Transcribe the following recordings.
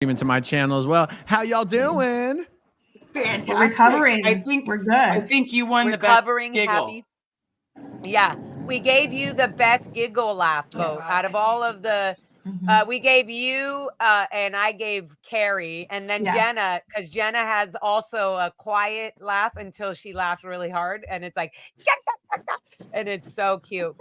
Even to my channel as well. How y'all doing? Fantastic. We're recovering. I think we're good. I think you won the best giggle. Happy. Yeah, we gave you the best giggle laugh vote out of all of the. We gave you and I gave Carrie and then Jenna, because Jenna has also a quiet laugh until she laughs really hard, and it's like, and it's so cute.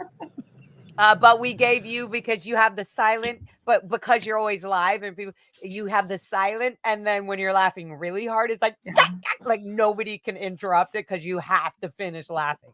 But we gave you because you have the silent, but because you're always live and people, you have the silent, and then when you're laughing really hard, it's like nobody can interrupt it because you have to finish laughing.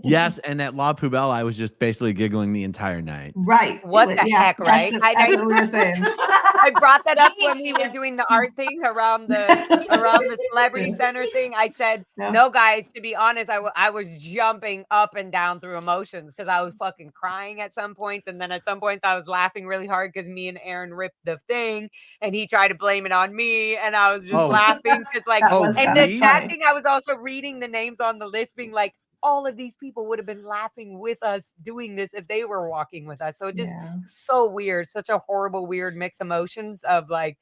Yes, and at La Poubelle, I was just basically giggling the entire night. Right. What the heck, right? That's what we were saying. I brought that up when we were doing the art thing around the celebrity center thing. I said, no, guys, to be honest, I was jumping up and down through emotions because I was fucking crying at some points. And then at some points I was laughing really hard because me and Aaron ripped the thing and he tried to blame it on me. And I was just laughing because and the sad thing, I was also reading the names on the list being like, all of these people would have been laughing with us doing this if they were walking with us. So it just so weird, such a horrible, weird mix of emotions of like,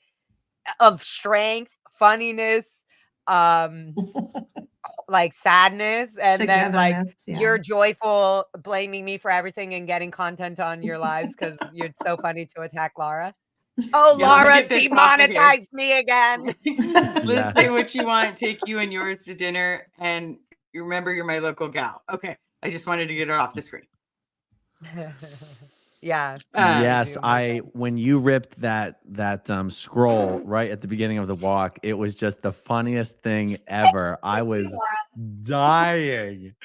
of strength, funniness, like sadness, and then like you're joyful, blaming me for everything and getting content on your lives because you're so funny to attack Lara. Oh, Lara demonetized me again. Let's say what you want, take you and yours to dinner, and you remember you're my local gal. Okay. I just wanted to get it off the screen. Yes, when you ripped that scroll right at the beginning of the walk, it was just the funniest thing ever. I was dying.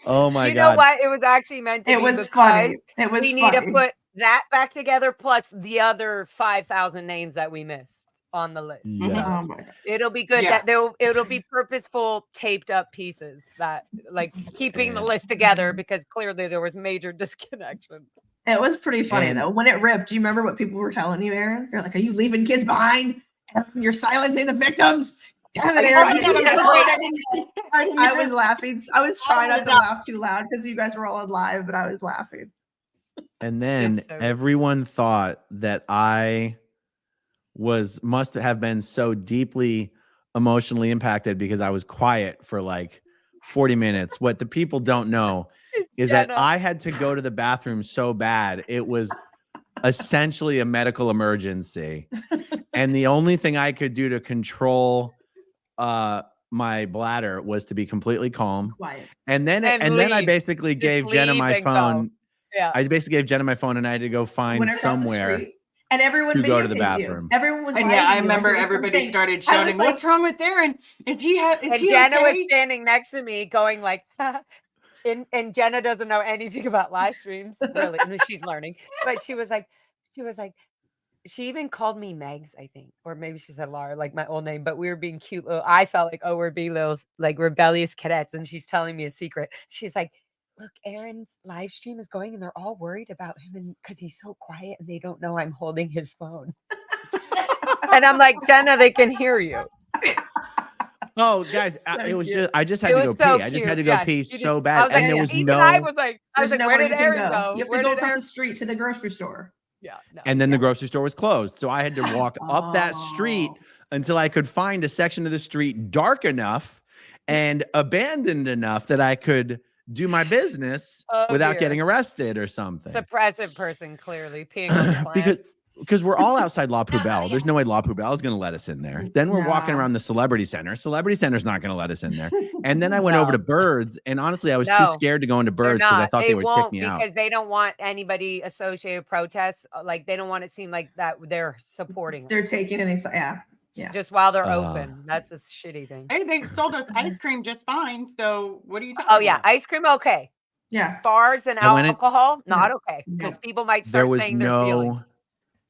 Oh my God. You know what? It was actually meant to be. It was funny. We need to put that back together plus the other 5,000 names that we missed on the list. Yes. It'll be good that it'll be purposeful taped up pieces that like keeping the list together because clearly there was major disconnection. It was pretty funny though. When it ripped, do you remember what people were telling you, Aaron? They're like, are you leaving kids behind? You're silencing the victims. Damn it, Aaron. I was laughing. I was trying not to laugh too loud because you guys were all on live, but I was laughing. And then everyone thought that I must have been so deeply emotionally impacted because I was quiet for like 40 minutes. What the people don't know is that I had to go to the bathroom so bad. It was essentially a medical emergency. And the only thing I could do to control my bladder was to be completely calm. Quiet. And then I basically gave Jenna my phone. Yeah. I basically gave Jenna my phone and I had to go find somewhere. And everyone to go to the bathroom. Everyone was and I remember everybody started shouting, like, "What's wrong with Aaron? Is he and Jenna was standing next to me going like, and Jenna doesn't know anything about live streams, really. I mean, she's learning. But she was like, she even called me Megs, I think. Or maybe she said Lara, like my old name, but we were being cute. I felt like, we're being little like rebellious cadets. And she's telling me a secret. She's like, look, Aaron's live stream is going and they're all worried about him because he's so quiet and they don't know I'm holding his phone. And I'm like, Jenna, they can hear you. Oh, guys, it was just I just had to go pee. I just had to go pee so bad. And there was no I was like, where did Aaron go? You have to go across the street to the grocery store. Yeah. And then the grocery store was closed. So I had to walk up that street until I could find a section of the street dark enough and abandoned enough that I could do my business without getting arrested or something. Suppressive person, clearly peeing on the plants. Because we're all outside La Poubelle. There's no way La Poubelle is going to let us in there. Then we're walking around the Celebrity Center. Celebrity Center's not going to let us in there. And then I went over to Birds, and honestly, I was too scared to go into Birds because I thought they would kick me out. Because they don't want anybody associated with protests. Like they don't want it to seem like that they're supporting. They're taking it. Yeah. Just while they're open. That's a shitty thing. Hey, they sold us ice cream just fine. So what are you talking about? Oh, yeah. Ice cream, okay. Yeah. Bars and alcohol, not okay. Because people might start saying their feelings.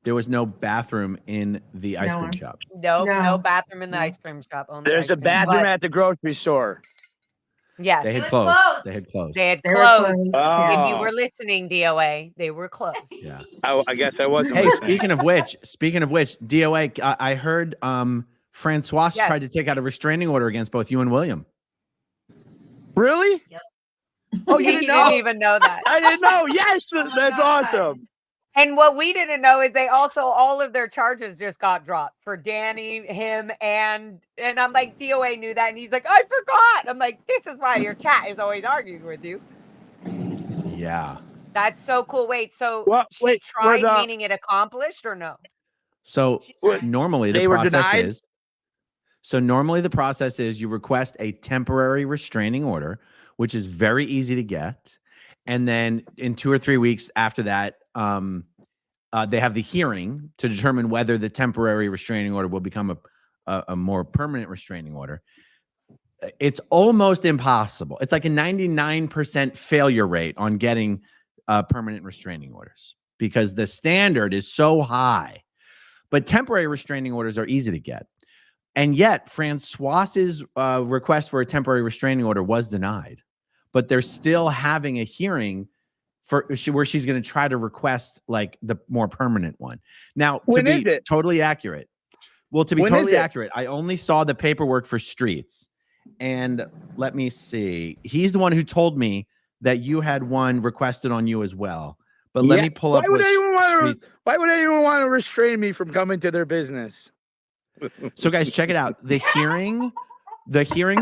There was no bathroom in the ice cream shop. No bathroom in the ice cream shop. Only There's a bathroom at the grocery store. Yes. They had closed. They had closed. If you were listening, DOA, they were closed. Yeah. I guess I wasn't. Hey, speaking of which, DOA, I heard Francois tried to take out a restraining order against both you and William. Really? Yep. Oh, you didn't even know that. I didn't know. Yes, that's awesome. And what we didn't know is they also, all of their charges just got dropped for Danny, him, and I'm like, DOA knew that. And he's like, I forgot. I'm like, this is why your chat is always arguing with you. Yeah. That's so cool. Wait, so she wait, tried, meaning it accomplished or no? So normally the process is you request a temporary restraining order, which is very easy to get. And then in 2 or 3 weeks after that, they have the hearing to determine whether the temporary restraining order will become a more permanent restraining order. It's almost impossible. It's like a 99% failure rate on getting permanent restraining orders because the standard is so high. But temporary restraining orders are easy to get. And yet Francoise's request for a temporary restraining order was denied. But they're still having a hearing where she's going to try to request like the more permanent one. Now, to be totally accurate. Well, to be totally accurate, I only saw the paperwork for Streets. And let me see. He's the one who told me that you had one requested on you as well. But let me pull up. Why would anyone want to restrain me from coming to their business? So guys, check it out. The hearing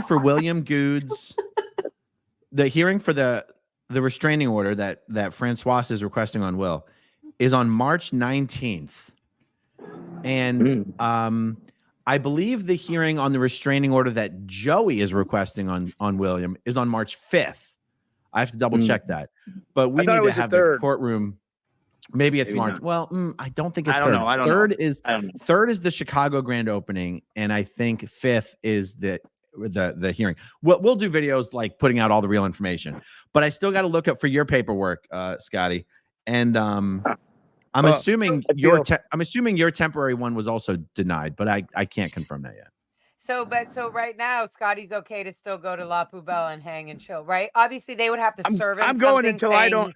for William Goods, the hearing for the restraining order that Francoise is requesting on Will is on March 19th. And I believe the hearing on the restraining order that Joey is requesting on William is on March 5th. I have to double check that. But we need to have the courtroom. Maybe it's March. Not. Well, I don't think it's third. Third is the Chicago grand opening, and I think 5th is the hearing. We'll do videos like putting out all the real information, but I still got to look up for your paperwork, Scotty. And I'm assuming your temporary one was also denied, but I can't confirm that yet. So right now, Scotty's okay to still go to La Poubelle and hang and chill, right? Obviously, they would have to serve him. I'm going until I don't.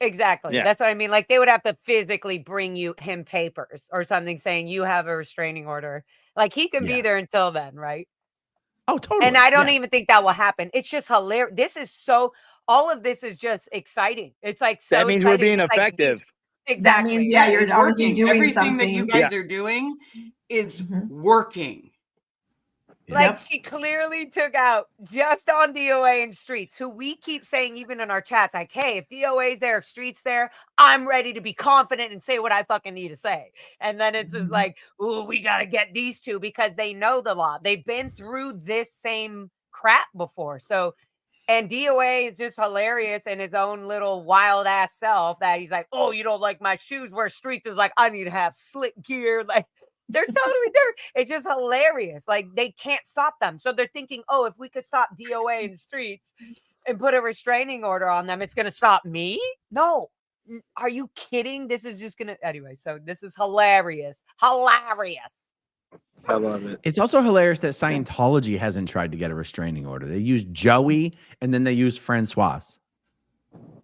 Exactly. Yeah. That's what I mean. Like they would have to physically bring him papers or something saying you have a restraining order. Like he can be there until then, right? Oh, totally. And I don't even think that will happen. It's just hilarious. All of this is just exciting. It's like so that means exciting. we're being effective. Exactly. That means you're already doing everything something. that you guys are doing is working. Like she clearly took out just on DOA and Streets, who we keep saying even in our chats, like, hey, if DOA's there, if Streets there, I'm ready to be confident and say what I fucking need to say. And then it's just like, ooh, we got to get these two because they know the law. They've been through this same crap before. So, and DOA is just hilarious in his own little wild ass self that he's like, oh, you don't like my shoes, where Streets is like, I need to have slick gear. Like, they're totally there. It's just hilarious. Like they can't stop them. So they're thinking, oh, if we could stop DOA in the Streets and put a restraining order on them, it's going to stop me. No. Are you kidding? This is just going to, anyway. So this is hilarious. Hilarious. I love it. It's also hilarious that Scientology hasn't tried to get a restraining order. They use Joey and then they use Francoise.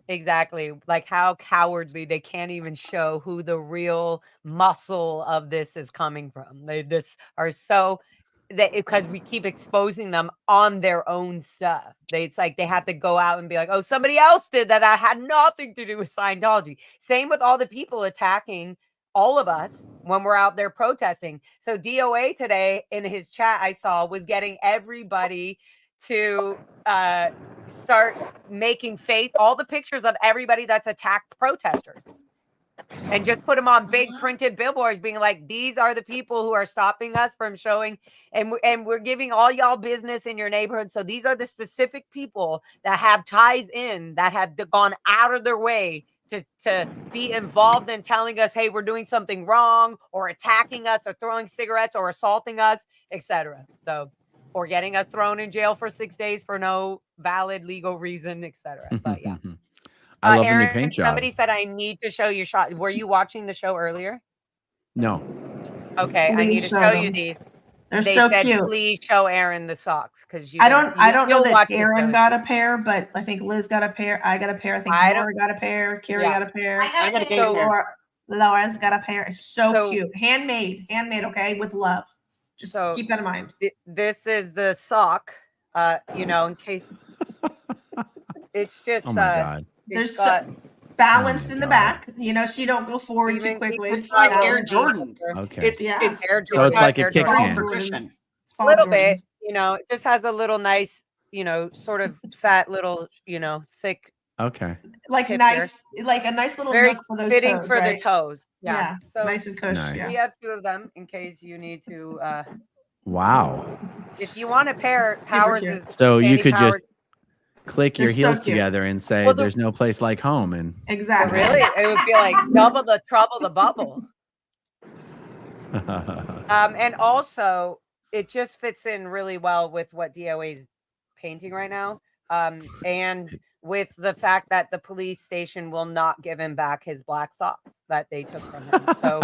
Exactly. Like how cowardly. They can't even show who the real muscle of this is coming from. Because we keep exposing them on their own stuff. It's like they have to go out and be like, oh, somebody else did that. That had nothing to do with Scientology. Same with all the people attacking all of us when we're out there protesting. So DOA today in his chat I saw was getting everybody to start making all the pictures of everybody that's attacked protesters and just put them on big printed billboards being like, these are the people who are stopping us from showing and we're giving all y'all business in your neighborhood. So these are the specific people that have ties in, that have gone out of their way to be involved in telling us, hey, we're doing something wrong, or attacking us, or throwing cigarettes, or assaulting us, etc. So, or getting us thrown in jail for 6 days for no valid legal reason, etc. But yeah. I love Aaron, the new paint job. Somebody said I need to show you shot. Were you watching the show earlier? No. Okay, I need to show you these. They so said, cute. Please show Aaron the socks because I don't know that Aaron got a pair, but I think Liz got a pair. I got a pair. I think Laura got a pair. Carrie got a pair. I got a pair. Laura's got a pair. It's so cute. Handmade. Okay, with love. Just keep that in mind. This is the sock. In case it's just. Oh my God. There's balanced in the back. You know, she don't go forward too quickly. It's like Air Jordans. Okay. It's Air so it's like a Air kickstand. A little bit, you know, it just has a little nice, you know, sort of fat little, you know, thick. Okay. Like nice, like a nice little very nook for those fitting toes, for right? the toes. Yeah. So nice and cushy. Nice. we have 2 of them in case you need to. Wow. If you want a pair, Powers is. So you Andy could Powers, just click your heels together and say, "There's no place like home." And exactly. Really, it would be like double the trouble, the bubble. And also, it just fits in really well with what DOA is painting right now. And with the fact that the police station will not give him back his black socks that they took from him. So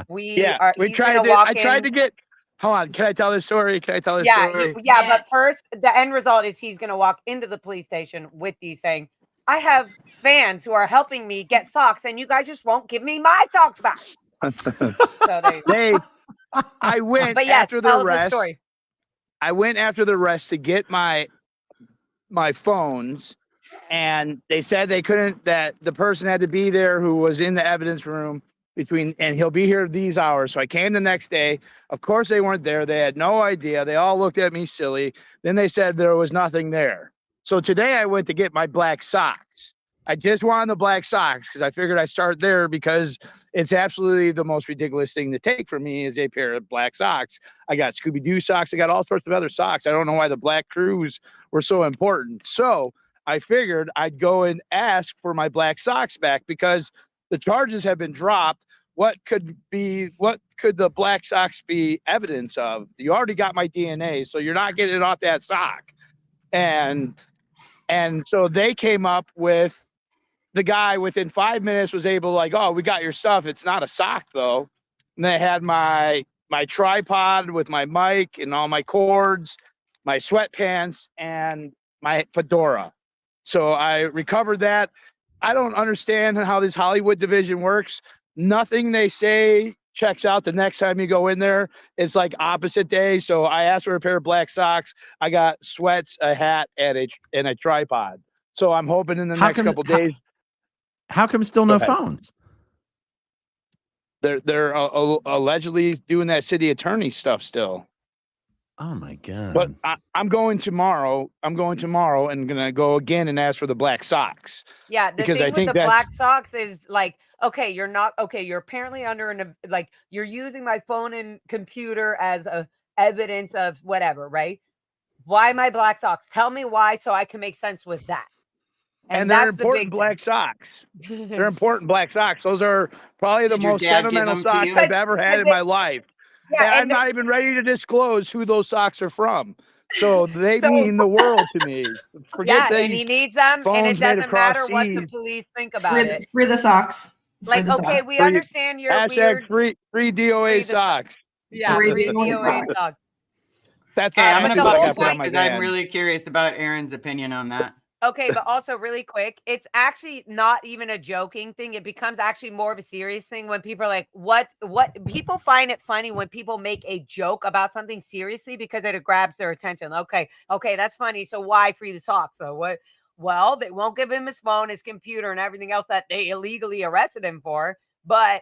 we tried to. I tried to get. Hold on, can I tell this story? Story? But first, the end result is he's going to walk into the police station with these saying, "I have fans who are helping me get socks, and you guys just won't give me my socks back." So I went after the arrest. I went after the arrest to get my phones, and they said they couldn't. That the person had to be there who was in the evidence room and he'll be here these hours. So I came the next day. Of course they weren't there. They had no idea. They all looked at me silly. Then they said there was nothing there. So today I went to get my black socks. I just wanted the black socks because I figured I'd start there because it's absolutely the most ridiculous thing to take from me is a pair of black socks. I got Scooby-Doo socks. I got all sorts of other socks. I don't know why the black crews were so important. So I figured I'd go and ask for my black socks back because the charges have been dropped. What could the black socks be evidence of? You already got my DNA, so you're not getting it off that sock. And so they came up with the guy within 5 minutes was able like, "Oh, we got your stuff. It's not a sock though." And they had my tripod with my mic and all my cords, my sweatpants, and my fedora. So I recovered that. I don't understand how this Hollywood division works. Nothing they say checks out the next time you go in there. It's like opposite day. So I asked for a pair of black socks. I got sweats, a hat, and a tripod. So I'm hoping in the next couple days. How come still no phones? They're allegedly doing that city attorney stuff still. Oh my God. But I'm going tomorrow. I'm gonna go again and ask for the black socks. Yeah, the thing with the black socks is like, okay, you're apparently under you're using my phone and computer as a evidence of whatever, right? Why my black socks? Tell me why so I can make sense with that. And they're important black socks. They're important black socks. Those are probably the most sentimental socks I've ever had in my life. Yeah, I'm not even ready to disclose who those socks are from. So they mean the world to me. And he needs them, and it doesn't matter what the police think about it. Free the socks. Like, okay, we understand your weird. Free DOA socks. Yeah, free DOA socks. That's okay. I'm gonna put this up because I'm really curious about Aaron's opinion on that. Okay, but also really quick, it's actually not even a joking thing. It becomes actually more of a serious thing when people are like, what people find it funny when people make a joke about something seriously because it grabs their attention. Okay, that's funny. So why free the socks? So what? Well, they won't give him his phone, his computer, and everything else that they illegally arrested him for. But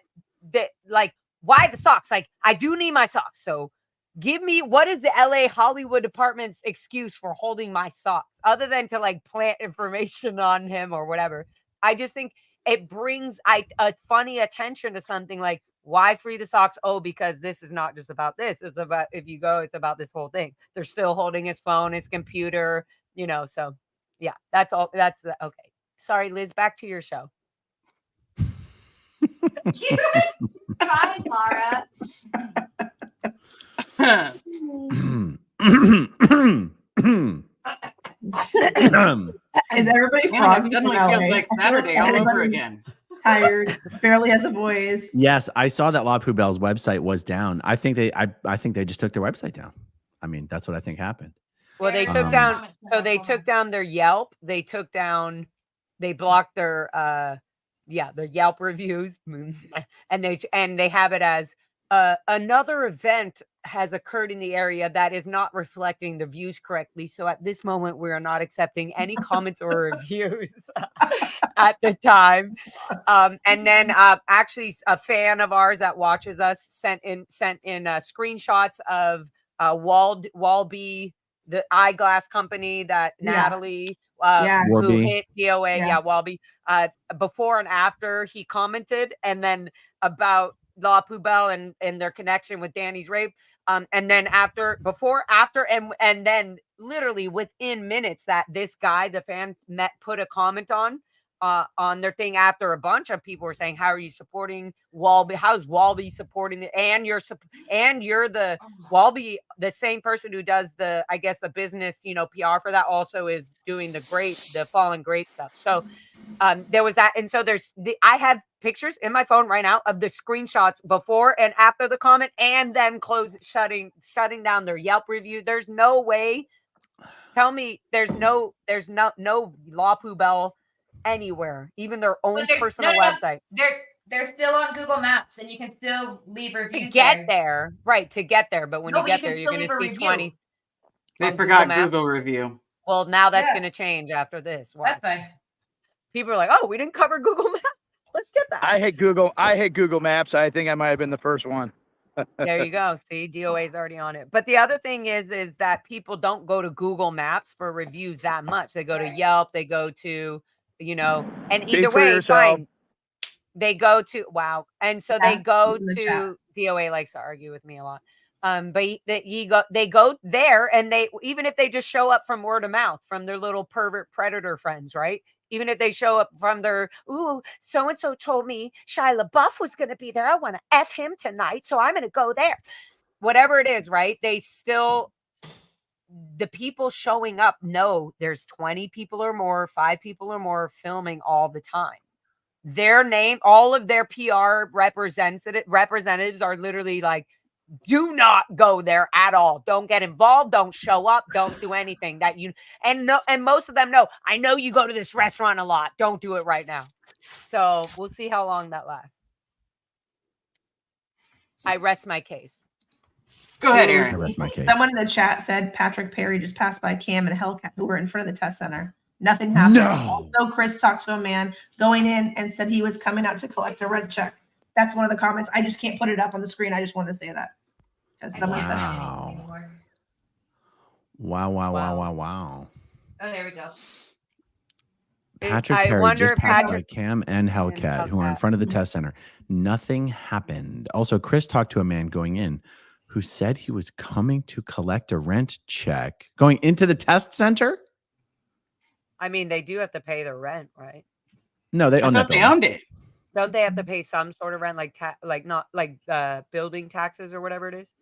why the socks? Like, I do need my socks. So give me, what is the LA Hollywood department's excuse for holding my socks other than to like plant information on him or whatever? I just think it brings a funny attention to something like, why free the socks? Oh, because this is not just about this. It's about, if you go, it's about this whole thing. They're still holding his phone, his computer, so yeah, that's all. That's okay. Sorry, Liz, back to your show. Bye, Lara. Is everybody froggy? Suddenly feels like Saturday all over again. Tired, barely has a voice. Yes, I saw that La Poubelle's website was down. I think they just took their website down. I mean, that's what I think happened. Well, they took down. So they took down their Yelp. They blocked their their Yelp reviews, and they have it as Another event has occurred in the area that is not reflecting the views correctly. So at this moment, we are not accepting any comments or reviews at the time. And then actually a fan of ours that watches us sent in screenshots of Walby, the eyeglass company that Natalie who hit DOA, Walby, before and after he commented, and then about La Poubelle and their connection with Danny's rape. And then before, after, and then literally within minutes that this guy, the fan, put a comment on their thing after a bunch of people were saying, how are you supporting Walby? How's Walby supporting it? And you're the Walby, the same person who does the, I guess, the business, PR for that, also is doing the fallen grape stuff. So there was that. And so I have pictures in my phone right now of the screenshots before and after the comment, and then shutting down their Yelp review. There's no way. Tell me there's no La Poubelle anywhere, even their own personal website. They're still on Google Maps, and you can still leave reviews to get there. Right, to get there. But when you get there, you're going to see 20. They forgot Google review. Well, now that's going to change after this. Watch. That's fine. People are like, oh, we didn't cover Google Maps. Let's get that. I hate Google Maps. I think I might have been the first one. There you go. See, DOA is already on it. But the other thing is that people don't go to Google Maps for reviews that much. They go to Yelp. They go to, and either way, fine. They go to, and so they go to, DOA likes to argue with me a lot. But they go there, and even if they just show up from word of mouth from their little pervert predator friends, right? Even if they show up from their, so-and-so told me Shia LaBeouf was going to be there. I want to F him tonight, so I'm going to go there. Whatever it is, right? The people showing up know there's 20 people or more, 5 people or more filming all the time. Their name, all of their PR representatives are literally like, do not go there at all. Don't get involved. Don't show up. Don't do anything and most of them know. I know you go to this restaurant a lot. Don't do it right now. So we'll see how long that lasts. I rest my case. Go ahead, Aaron. I rest my case. Someone in the chat said Patrick Perry just passed by Cam and Hellcat, who were in front of the test center. Nothing happened. No. Also, Chris talked to a man going in and said he was coming out to collect a rent check. That's one of the comments. I just can't put it up on the screen. I just wanted to say that. Because someone said Wow. Oh, there we go. Patrick Perry just passed by Cam and Hellcat, who are in front of the test center. Nothing happened. Also, Chris talked to a man going in who said he was coming to collect a rent check. Going into the test center? I mean, they do have to pay the rent, right? No, they own that building. They owned it. Don't they have to pay some sort of rent, building taxes or whatever it is?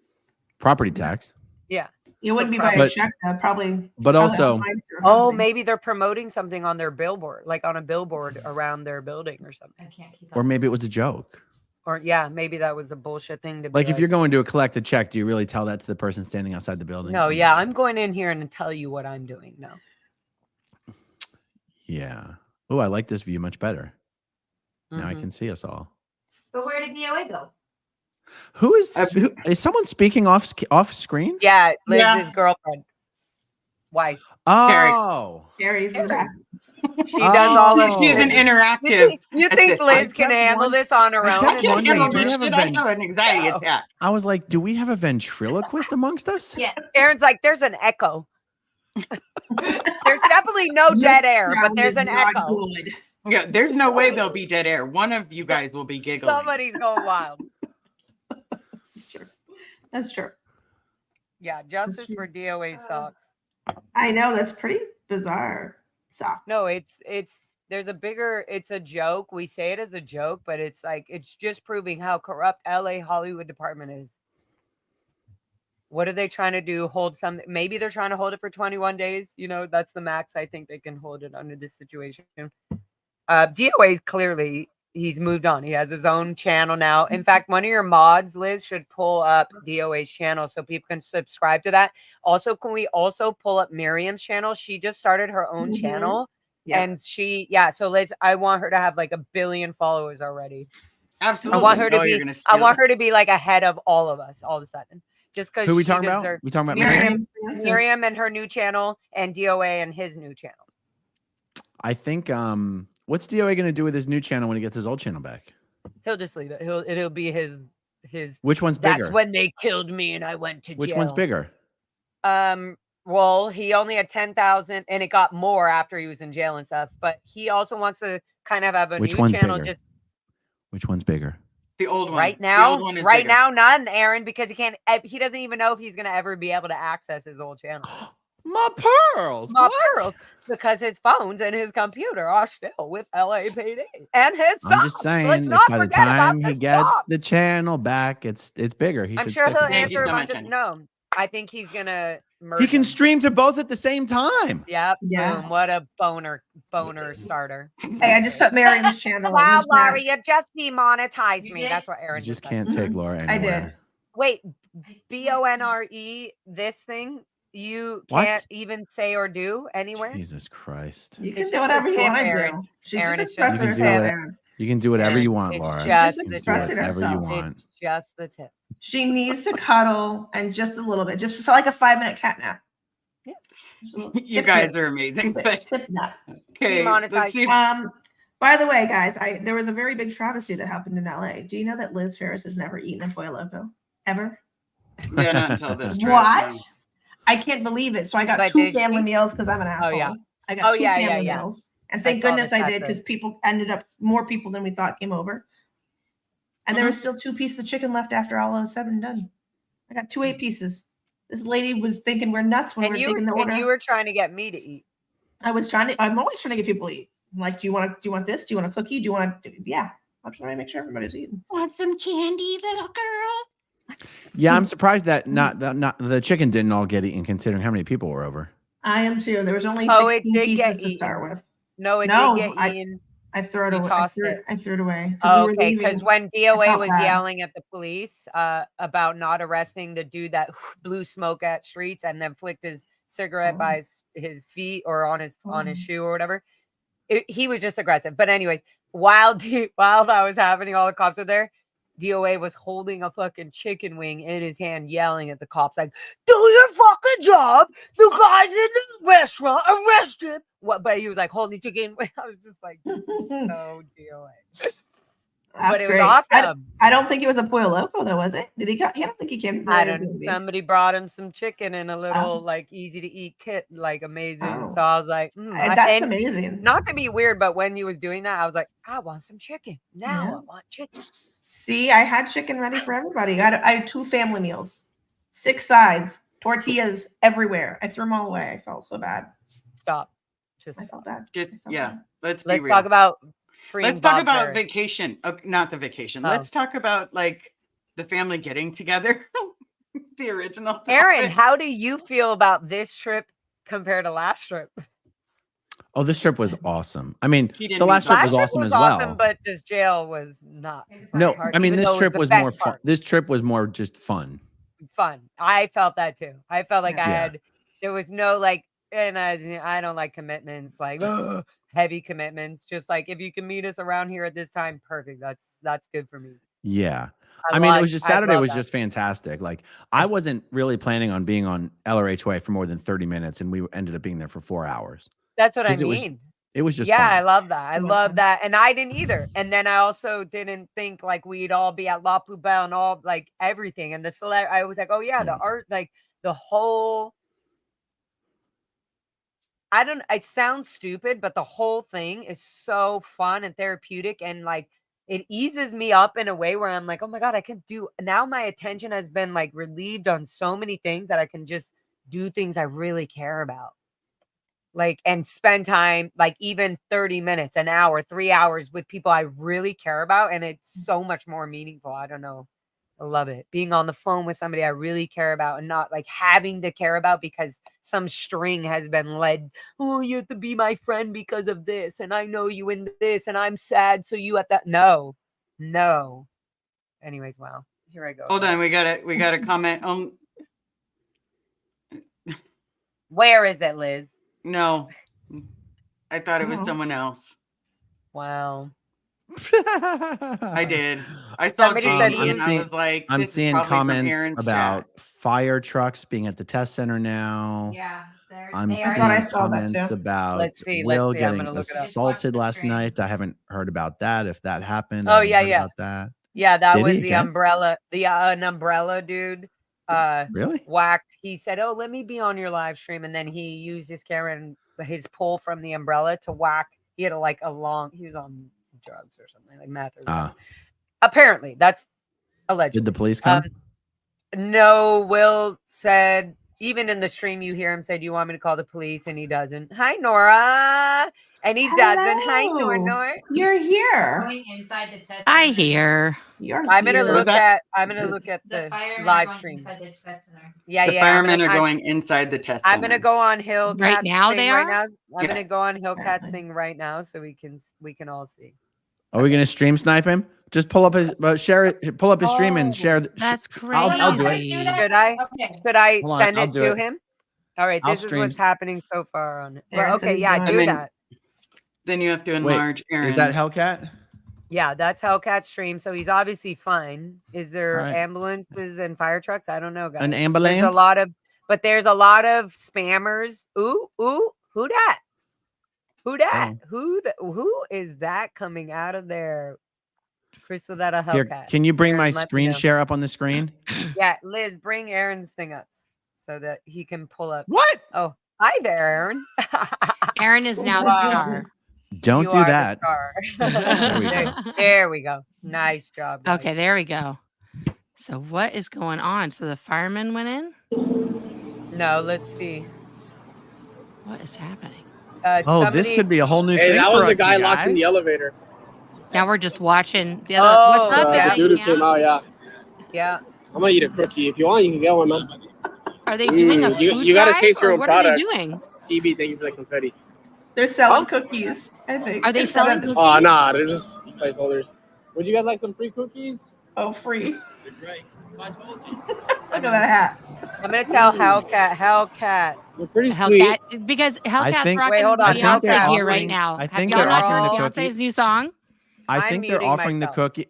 Property tax. Yeah. It wouldn't be by a check, though, probably. But also, maybe they're promoting something on their billboard, like on a billboard around their building or something. I can't keep up. Or maybe it was a joke. Or maybe that was a bullshit thing to be like. If you're going to collect a check, do you really tell that to the person standing outside the building? No, I'm going in here and tell you what I'm doing. No. Yeah. Oh, I like this view much better. Now I can see us all. But where did DOA go? Who is someone speaking off screen? Yeah, Liz's girlfriend, wife. Oh, Gary's back. She does all of. She's an interactive. You think Liz can handle this on her own? I can't handle this shit. I have an anxiety attack. I was like, do we have a ventriloquist amongst us? Yeah. Aaron's like, there's an echo. There's definitely no dead air, but there's an echo. Good. Yeah, there's no way there'll be dead air. One of you guys will be giggling. Somebody's going wild. That's true. That's true. Yeah, justice for DOA sucks. I know, that's pretty bizarre. Sucks. No, it's a joke. We say it as a joke, but it's just proving how corrupt LA Hollywood department is. What are they trying to do? Hold something? Maybe they're trying to hold it for 21 days. That's the max I think they can hold it under this situation. DOA is clearly, he's moved on. He has his own channel now. In fact, one of your mods, Liz, should pull up DOA's channel so people can subscribe to that. Also, can we also pull up Miriam's channel? She just started her own channel. Yeah. And so Liz, I want her to have like 1 billion followers already. Absolutely. I want her to Oh, you're be. gonna I steal want it. her to be like ahead of all of us all of a sudden, just because. Who we talking about? We talking about Miriam and her new channel, and DOA and his new channel. I think. What's DOA going to do with his new channel when he gets his old channel back? He'll just leave it. It'll be his. Which one's bigger? That's when they killed me and I went to jail. Which one's bigger? Well, he only had 10,000, and it got more after he was in jail and stuff. But he also wants to kind of have a new channel. Bigger? Which one's bigger? The old one. Right now, the old one is right bigger. now, not Aaron, because he can't. He doesn't even know if he's gonna ever be able to access his old channel. My pearls, because his phones and his computer are still with LAPD and his. I'm just saying, if by the time he gets the channel back, it's bigger. I'm sure he'll answer a bunch of no. I think he's gonna merge. He can stream to both at the same time. Yep. Yeah. Boom. What a boner starter. Hey, I just put Miriam's channel. Wow, Laura, you just demonetized me. That's what Aaron just can't take Laura anywhere. I did. Wait, BONRE, this thing you can't even say or do anywhere? Jesus Christ. You can do whatever you want to do. She's just expressing herself. You can do whatever you want, Laura. Just expressing herself. You want. It's just the tip. She needs to cuddle and just a little bit, just for like a 5-minute cat nap. Yeah. You guys are amazing. Tip nap. Okay. Let's see. By the way, guys, there was a very big travesty that happened in LA. Do you know that Liz Ferris has never eaten a Pollo Loco? Ever? Yeah, not until this trip. What? No. I can't believe it. So I got 2 family meals because I'm an asshole. Oh, yeah. I got 2 family meals. And thank goodness I did, because more people than we thought came over. And there were still 2 pieces of chicken left after all was said and done. I got 2 8 pieces. This lady was thinking we're nuts when we were taking the order. And you were trying to get me to eat. I'm always trying to get people to eat. I'm like, do you want this? Do you want a cookie? Do you want to? Yeah. I'm trying to make sure everybody's eating. Want some candy, little girl? Yeah, I'm surprised that not the chicken didn't all get eaten, considering how many people were over. I am too. There was only 16 pieces to start with. No, it did get eaten. I threw it away. I threw it away. Oh, okay, because when DOA was yelling at the police about not arresting the dude that blew smoke at streets and then flicked his cigarette by his feet or on his shoe or whatever, he was just aggressive. But anyways, while that was happening, all the cops were there. DOA was holding a fucking chicken wing in his hand, yelling at the cops like, "Do your fucking job! The guy's in the restaurant, arrest him!" What? But he was like holding chicken. I was just like, this is so DOA. But it was awesome. I don't think it was a Pollo Loco though, was it? Did he? I don't think he came. I don't. Somebody brought him some chicken in a little like easy to eat kit, like amazing. So I was like, that's amazing. Not to be weird, but when he was doing that, I was like, I want some chicken. Now I want chicken. See, I had chicken ready for everybody. I had 2 family meals, 6 sides, tortillas everywhere. I threw them all away. I felt so bad. Stop. I felt bad. Let's talk about Let's talk about vacation. Not the vacation. Let's talk about like the family getting together. The original topic. Aaron, how do you feel about this trip compared to last trip? Oh, this trip was awesome. I mean, the last trip was awesome as well. But this jail was not. No, I mean, this trip was more fun. This trip was more just fun. Fun. I felt that too. I felt like there was no like, and I don't like commitments, like heavy commitments. Just like, if you can meet us around here at this time, perfect. That's good for me. Yeah. I mean, it was just Saturday was just fantastic. Like, I wasn't really planning on being on LRHOA for more than 30 minutes, and we ended up being there for 4 hours. That's what I mean. It was just fun. I love that. I love that. And I didn't either. And then I also didn't think like we'd all be at La Poubelle and all like everything. And I was like, oh yeah, the art, like the whole, it sounds stupid, but the whole thing is so fun and therapeutic. And like, it eases me up in a way where I'm like, oh my God, I can do, now my attention has been like relieved on so many things that I can just do things I really care about. Like, and spend time, like even 30 minutes, an hour, 3 hours with people I really care about. And it's so much more meaningful. I don't know. I love it. Being on the phone with somebody I really care about and not like having to care about because some string has been led. Oh, you have to be my friend because of this. And I know you in this and I'm sad. So you have that. No. Anyways, wow. Here I go. Hold on. We got a comment on. Where is it, Liz? No, I thought it was someone else. Wow. I did. I saw Somebody JD said and I was like, I'm this is seeing probably from comments Aaron's about chat. fire trucks being at the test center now. Yeah, I'm they are. seeing I saw that comments too. about Let's see. Will I'm getting gonna look it up. assaulted Just watch the last stream. night. I haven't heard about that. If that happened, Oh, I haven't yeah, heard yeah. about that. Yeah, that Did was he the again? umbrella, an umbrella dude. Really? Whacked. He said, "Oh, let me be on your live stream," and then he used his camera and his pull from the umbrella to whack. He had he was on drugs or something like meth or whatever. Apparently, that's alleged. Did the police come? No, Will said, even in the stream, you hear him say, "Do you want me to call the police?" And he doesn't. Hi, Nora. And he doesn't. Hi, Nora. You're here. Going inside the test. I hear. You're I'm gonna here. look at. I'm gonna look at The the firemen live are going stream. inside the test center. Yeah, The yeah. firemen are going inside the test I'm center. gonna go on Hillcat's Right now thing they right are? now. I'm Yeah. gonna go on Hillcat's thing right now so we can all see. Are we gonna stream snipe him? Just pull up his share it. Pull up his stream and share. That's crazy. I'll do it. Should I? Okay. Should I Hold on, send I'll it do to it. him? All right, I'll this is stream. what's happening so far on it. Aaron Well, said okay, he's yeah, doing do it. that. Then you have to Wait, enlarge Aaron's. is that Hellcat? Yeah, that's Hellcat's stream. So he's obviously fine. Is there All right. ambulances and fire trucks? I don't know, guys. An ambulance? There's a lot of spammers. Ooh, who dat? Who dat? Oh. Who is that coming out of there? Chris without a Here, Hellcat. can you bring Aaron, my let me screen know. share up on the screen? Yeah, Liz, bring Aaron's thing up so that he can pull up. What? Oh, hi there, Aaron. Aaron is now the star. Don't You do are the that. star. There we go. There we go. Nice job. Guys. Okay, there we go. So what is going on? So the firemen went in? No, let's see. What is happening? Oh, this could be a whole new thing. Hey, that for was the us, guy you locked in the guys. elevator. Now we're just watching the other. Oh, What's up, yeah. The dude who came out, yeah. Yeah. I'm gonna eat a cookie. If you want, you can get one, man. Are they doing a food you gotta drive, taste your or own what are they product. doing? TB, thank you for the confetti. They're selling cookies, I think. Are they selling cookies? Oh, nah, they're just placeholders. Would you guys like some free cookies? Oh, free. They're great. I told you. Look at that hat. I'm gonna tell Hellcat. They're pretty sweet. Hellcat, because Hellcat's think- rocking Wait, hold on. the I think they're outfit here right offering- now. I Have think y'all they're not offering heard the Beyonce's cookies. new song? I I'm think they're muting offering myself. the cookie.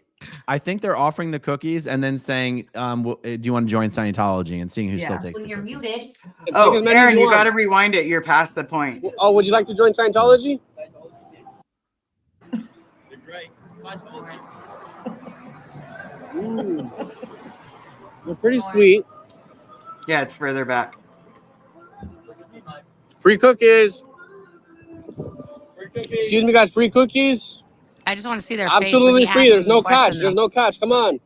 I think they're offering the cookies and then saying, do you want to join Scientology and seeing who still Yeah. takes When the you're cookie. muted. Oh, Take as many as Aaron, you want. got to rewind it. You're past the point. Oh, would you like to join Scientology? They're great. I told you. They're pretty sweet. Yeah, it's further back. Free cookies. Excuse me, guys. Free cookies. I just want to see their face. Absolutely when free. he There's asks no them the question, catch. There's no catch. Come on.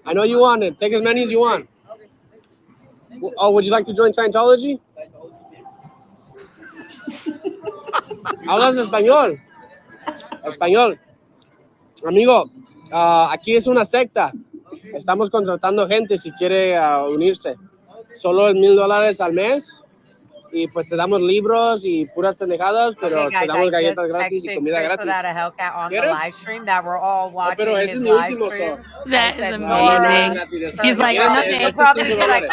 I know you want it. Take as many as you want. Oh, would you like to join Scientology? Hablas español. Español. Amigo, aquí es una secta. Estamos contratando gente si quiere unirse. Solo es $1,000 al mes. Y pues te damos libros y puras pendejadas, pero Okay, te guys, damos I galletas just gratis y texted comida Chris gratis. without a Hellcat on the ¿Quieres? live stream that we're all watching pero ese his es mi live último stream. so. That I is said, No, no, no, amazing. es gratis, es He's gratis. like, ¿Quieres? no, Es You'll thanks. probably be $5. like,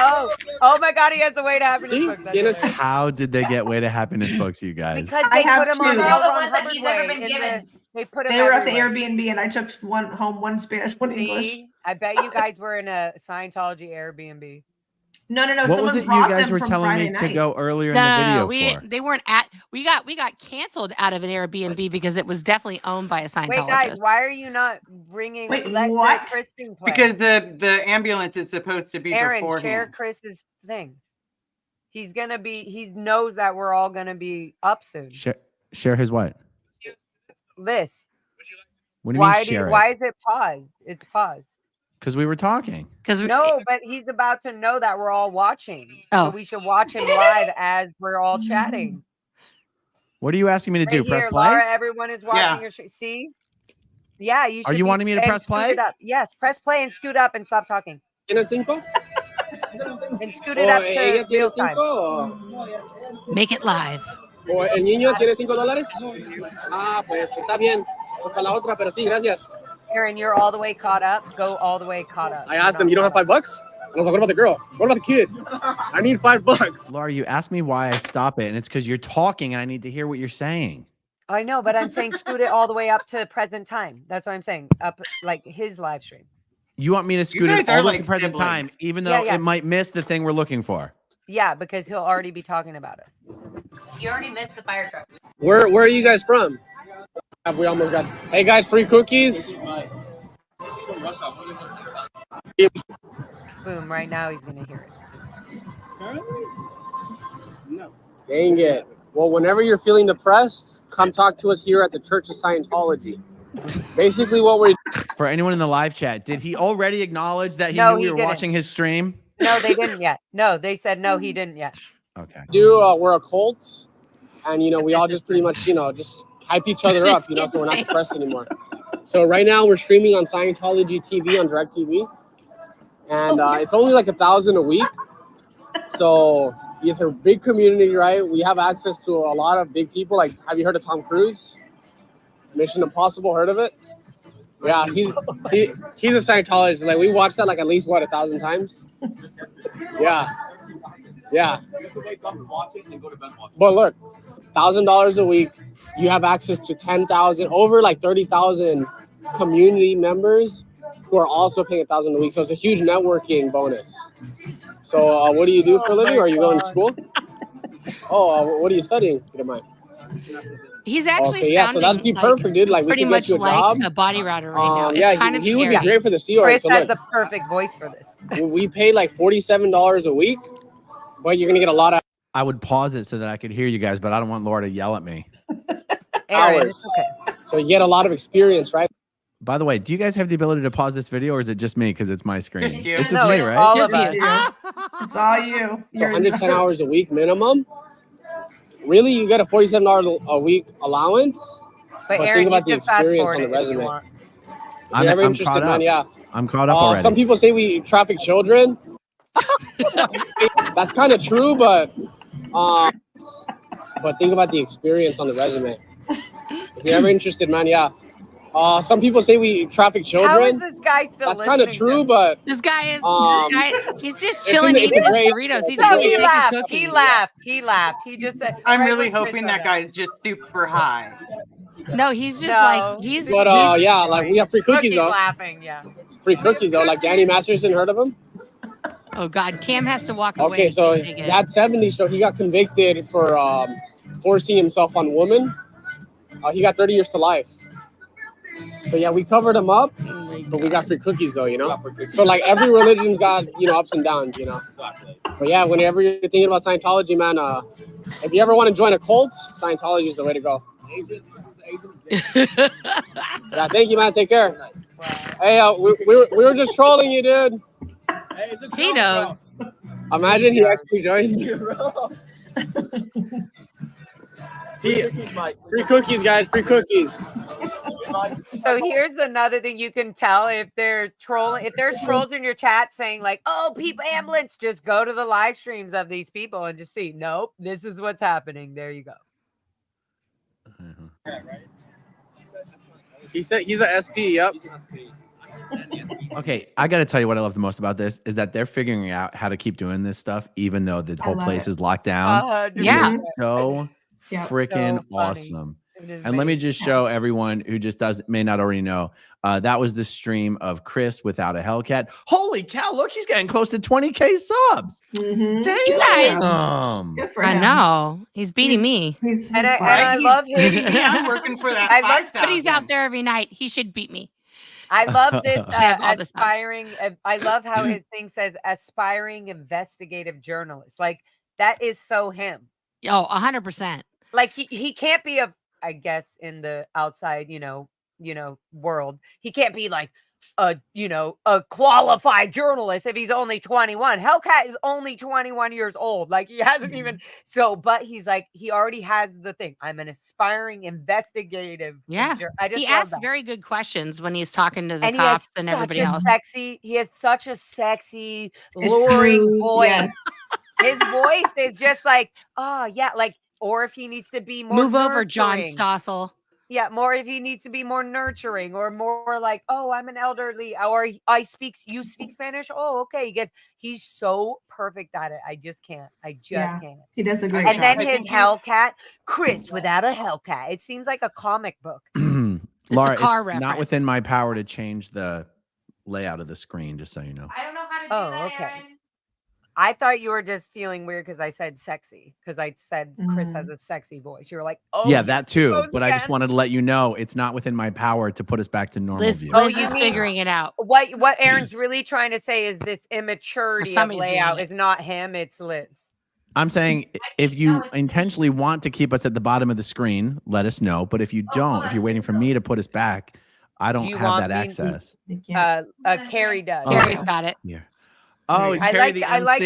oh my God, he has the way to happiness Sí, book. That's tienes- hilarious. How did they get Way to Happiness books, you guys? Because I they have put him on two. the They're all the L. Ron ones that Hubbard he's never way been in given. They put him They were at the everywhere. Airbnb and I took one Spanish, one English. See, I bet you guys were in a Scientology Airbnb. No, What was someone it you brought guys them were from telling Friday me to night. go earlier in the video for? They weren't at. We got canceled out of an Airbnb because it was definitely owned by a Scientologist. Wait, guys, why are you not bringing? Wait, let what? Chris thing play. Because the ambulance is supposed to be Aaron, beforehand. share Chris's thing. He's gonna be. He knows that we're all gonna be up soon. Share his what? This. What do you mean share it? Why is it paused? It's paused. Because we were talking. Because No, but he's about to know that we're all watching. Oh. So we should watch him live as we're all chatting. What are you asking me to do? Right Press here, play? Laura, everyone is watching Yeah. your see? Yeah, you should. Are you be- wanting me to and press scoot play? it up. Yes, press play and scoot up and stop talking. ¿Tienes 5? And scoot it up to ella tiene real time. 5 o make it live. el niño tiene $5? Ah, pues está bien. Pues para la otra, pero sí, gracias. Aaron, you're all the way caught up. Go all the way caught up. I asked him, you don't have $5? And I was like, what about the girl? What about the kid? I need $5. Laura, you asked me why I stop it, and it's because you're talking and I need to hear what you're saying. I know, but I'm saying scoot it all the way up to present time. That's what I'm saying. Up like his live stream. You want me to scoot it all the way to present time, even though it might miss the thing we're looking for? Yeah, because he'll already be talking about us. You already missed the fire trucks. Where are you guys from? We almost got. Hey guys, free cookies. Boom! Right now he's gonna hear it. No. Dang it. Well, whenever you're feeling depressed, come talk to us here at the Church of Scientology. Basically, what we're for anyone in the live chat, did he already acknowledge that he knew we were watching his stream? No, they didn't yet. No, they said no, he didn't yet. Okay. We're a cult, and we all just pretty much just hype each other up, so we're not depressed anymore. So right now we're streaming on Scientology TV on DirecTV, and it's only like $1,000 a week. So it's a big community, right? We have access to a lot of big people. Like, have you heard of Tom Cruise? Mission Impossible, heard of it? Yeah, he's a Scientologist. Like, we watched that like at least 1,000 times. Yeah. But look, $1,000 a week, you have access to 10,000, over like 30,000 community members who are also paying $1,000 a week. So it's a huge networking bonus. So what do you do for a living? Are you going to school? What are you studying? If you don't mind. He's actually so that'd be perfect, dude. Like, we pretty can much get you a like job. a body router right now. It's kind of he scary. would be great for the Sea Org. Chris So has look, the perfect voice for this. we pay like $47 a week, but you're gonna get a lot of. I would pause it so that I could hear you guys, but I don't want Laura to yell at me. Aaron, hours. Okay. So you get a lot of experience, right? By the way, do you guys have the ability to pause this video, or is it just me because it's my screen? Just you. It's just me, right? All Just of us. you. It's all you. So 110 hours a week minimum. Really, you get a $47 a week allowance. But think Aaron, about you the can fast experience forward on the it if you resume. want. I'm caught up. man, I'm caught up already. Some people say we traffic children. That's kind of true, but think about the experience on the resume. If you're ever interested, man, some people say we traffic children. How is this guy still That's kind of true, but this guy is he's just it's chilling in the- eating it's his great. Doritos. He's No, like, he "Take a laughed. cookie." He laughed. He just said. I'm right really when Chris hoping said that guy's just super high. No, he's just No. like he's. But like we have free cookies though. laughing. Yeah. Free cookies though. Like Danny Masterson, heard of him? Oh God, Cam has to walk away. Okay, so He can't take it. that 70 show, he got convicted for forcing himself on women. He got 30 years to life. So yeah, we covered him up, but we got free cookies though, So like every religion's got ups and downs, But yeah, whenever you're thinking about Scientology, man, if you ever want to join a cult, Scientology is the way to go. Yeah, thank you, man. Take care. Hey, we were just trolling you, dude. He knows. Imagine he actually joins. Free cookies, guys. Free cookies. So here's another thing you can tell if they're trolling. If there's trolls in your chat saying like, "Oh, people, ambulance," just go to the live streams of these people and just see. Nope, this is what's happening. There you go. He said he's a SP. Yep. Okay, I got to tell you what I love the most about this is that they're figuring out how to keep doing this stuff, even though the whole place is locked down. Yeah. It is so freaking So funny. awesome. And let me just show everyone who just may not already know. That was the stream of Chris without a Hellcat. Holy cow! Look, he's getting close to 20K subs. Mm-hmm. Dang, You guys. Good for I him. know he's beating me, And I love his. Yeah, I'm working for that. I love- but he's out there every night. He should beat me. I love this have all the subs. aspiring. I love how his thing says aspiring investigative journalist. Like that is so him. Oh, 100%. Like he can't be I guess in the outside, world, he can't be like a qualified journalist if he's only 21. Hellcat is only 21 years old. Like he hasn't even but he's like, he already has the thing. I'm an aspiring investigative. Yeah. He love asks that. very good questions when he's talking to the And cops he and has everybody such a else. he has such a sexy, luring voice. Yes. His voice is just like, oh yeah, like, or if he needs to be more Move over, John nurturing. Stossel. Yeah, more if he needs to be more nurturing or more like, oh, I'm an elderly, or you speak Spanish. Oh, okay. He's so perfect at it. I just can't. Can't. He does a great job. job. And then his Hellcat, Chris without a Hellcat. It seems like a comic book. Laura, it's a car it's reference. not within my power to change the layout of the screen, just so you know. I don't know how to do that, Aaron. I thought you were just feeling weird because I said sexy. Because I said Chris has a sexy voice. You were like, oh, yeah, that too. But again. I just wanted to let you know it's not within my power to put us back to normal view. Liz is figuring it out. What Aaron's really trying to say is this immaturity of layout is not him, it's Liz. I'm saying if you intentionally want to keep us at the bottom of the screen, let us know. But if you don't, if you're waiting for me to put us back, I don't have that access. Carrie does. Carrie's got it. Yeah. Oh, is Carrie the MC? I like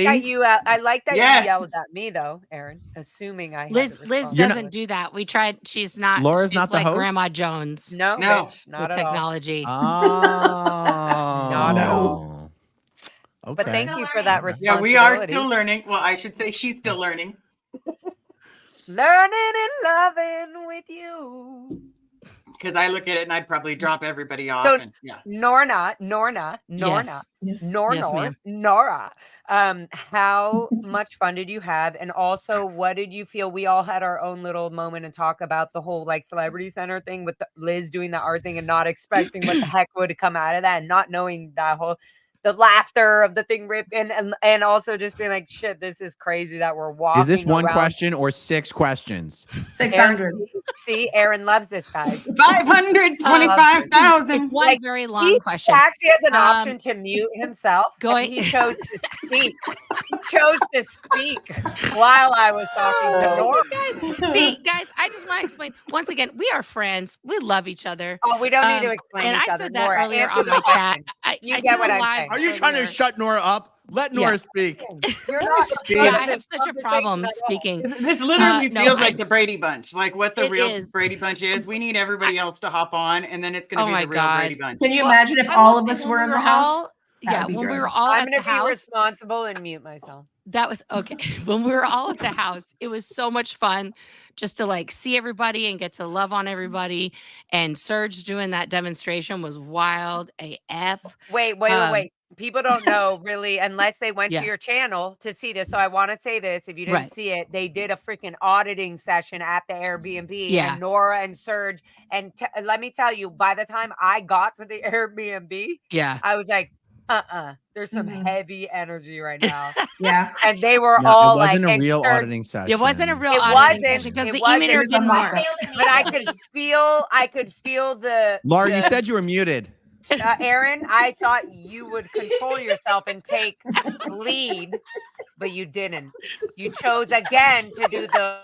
that you yelled at me though, Aaron. Assuming I Liz doesn't do that. We tried. She's not. Laura's she's not the like host? Grandma Jones. No, bitch, not with at technology. Oh, not at all. Okay. But thank you for that responsibility. Yeah, we are still learning. Well, I should say she's still learning. Learning and loving with you. Because I look at it and I'd probably drop everybody off. So, Norna. Yes, Nora. How much fun did you have? And also, what did you feel? We all had our own little moment and talk about the whole like celebrity center thing with Liz doing the art thing and not expecting what the heck would come out of that and not knowing that the laughter of the thing ripping and also just being like, shit, this is crazy that we're walking. Is this one around. question or 6 questions? 600. See, Aaron loves this, guys. 525,000. It's one very long question. He actually has an option to mute himself. He chose to speak. He chose to speak while I was talking to Nora. See, guys, I just want to explain once again. We are friends. We love each other. Oh, we don't need to explain and each I other. said that Nora, earlier answer on the my question. chat. You get what I'm saying. Are you trying to shut Nora up? Let Nora speak. You're not Yeah, I have such a problem speaking. This literally No, feels like the Brady Bunch, like what the real is. Brady Bunch is. We need everybody else to hop on, and then it's going to be the real Brady Bunch. Can you imagine if all of us were in the house? Yeah, when we were all I'm at going the to be house. responsible and mute myself. That was okay. When we were all at the house, it was so much fun just to like see everybody and get to love on everybody. And Serge doing that demonstration was wild AF. Wait. People don't know really unless they went to your channel to see this. So I want to say this. If you didn't see it, they did a freaking auditing session at the Airbnb. Yeah. And Nora and Serge. And let me tell you, by the time I got to the Airbnb, I was like, there's some heavy energy right now. Yeah. And they were all like, it wasn't a real auditing session. It wasn't a real auditing session because the emitter didn't work. But I could feel the Laura, you said you were muted. Aaron, I thought you would control yourself and take lead, but you didn't. You chose again to do the.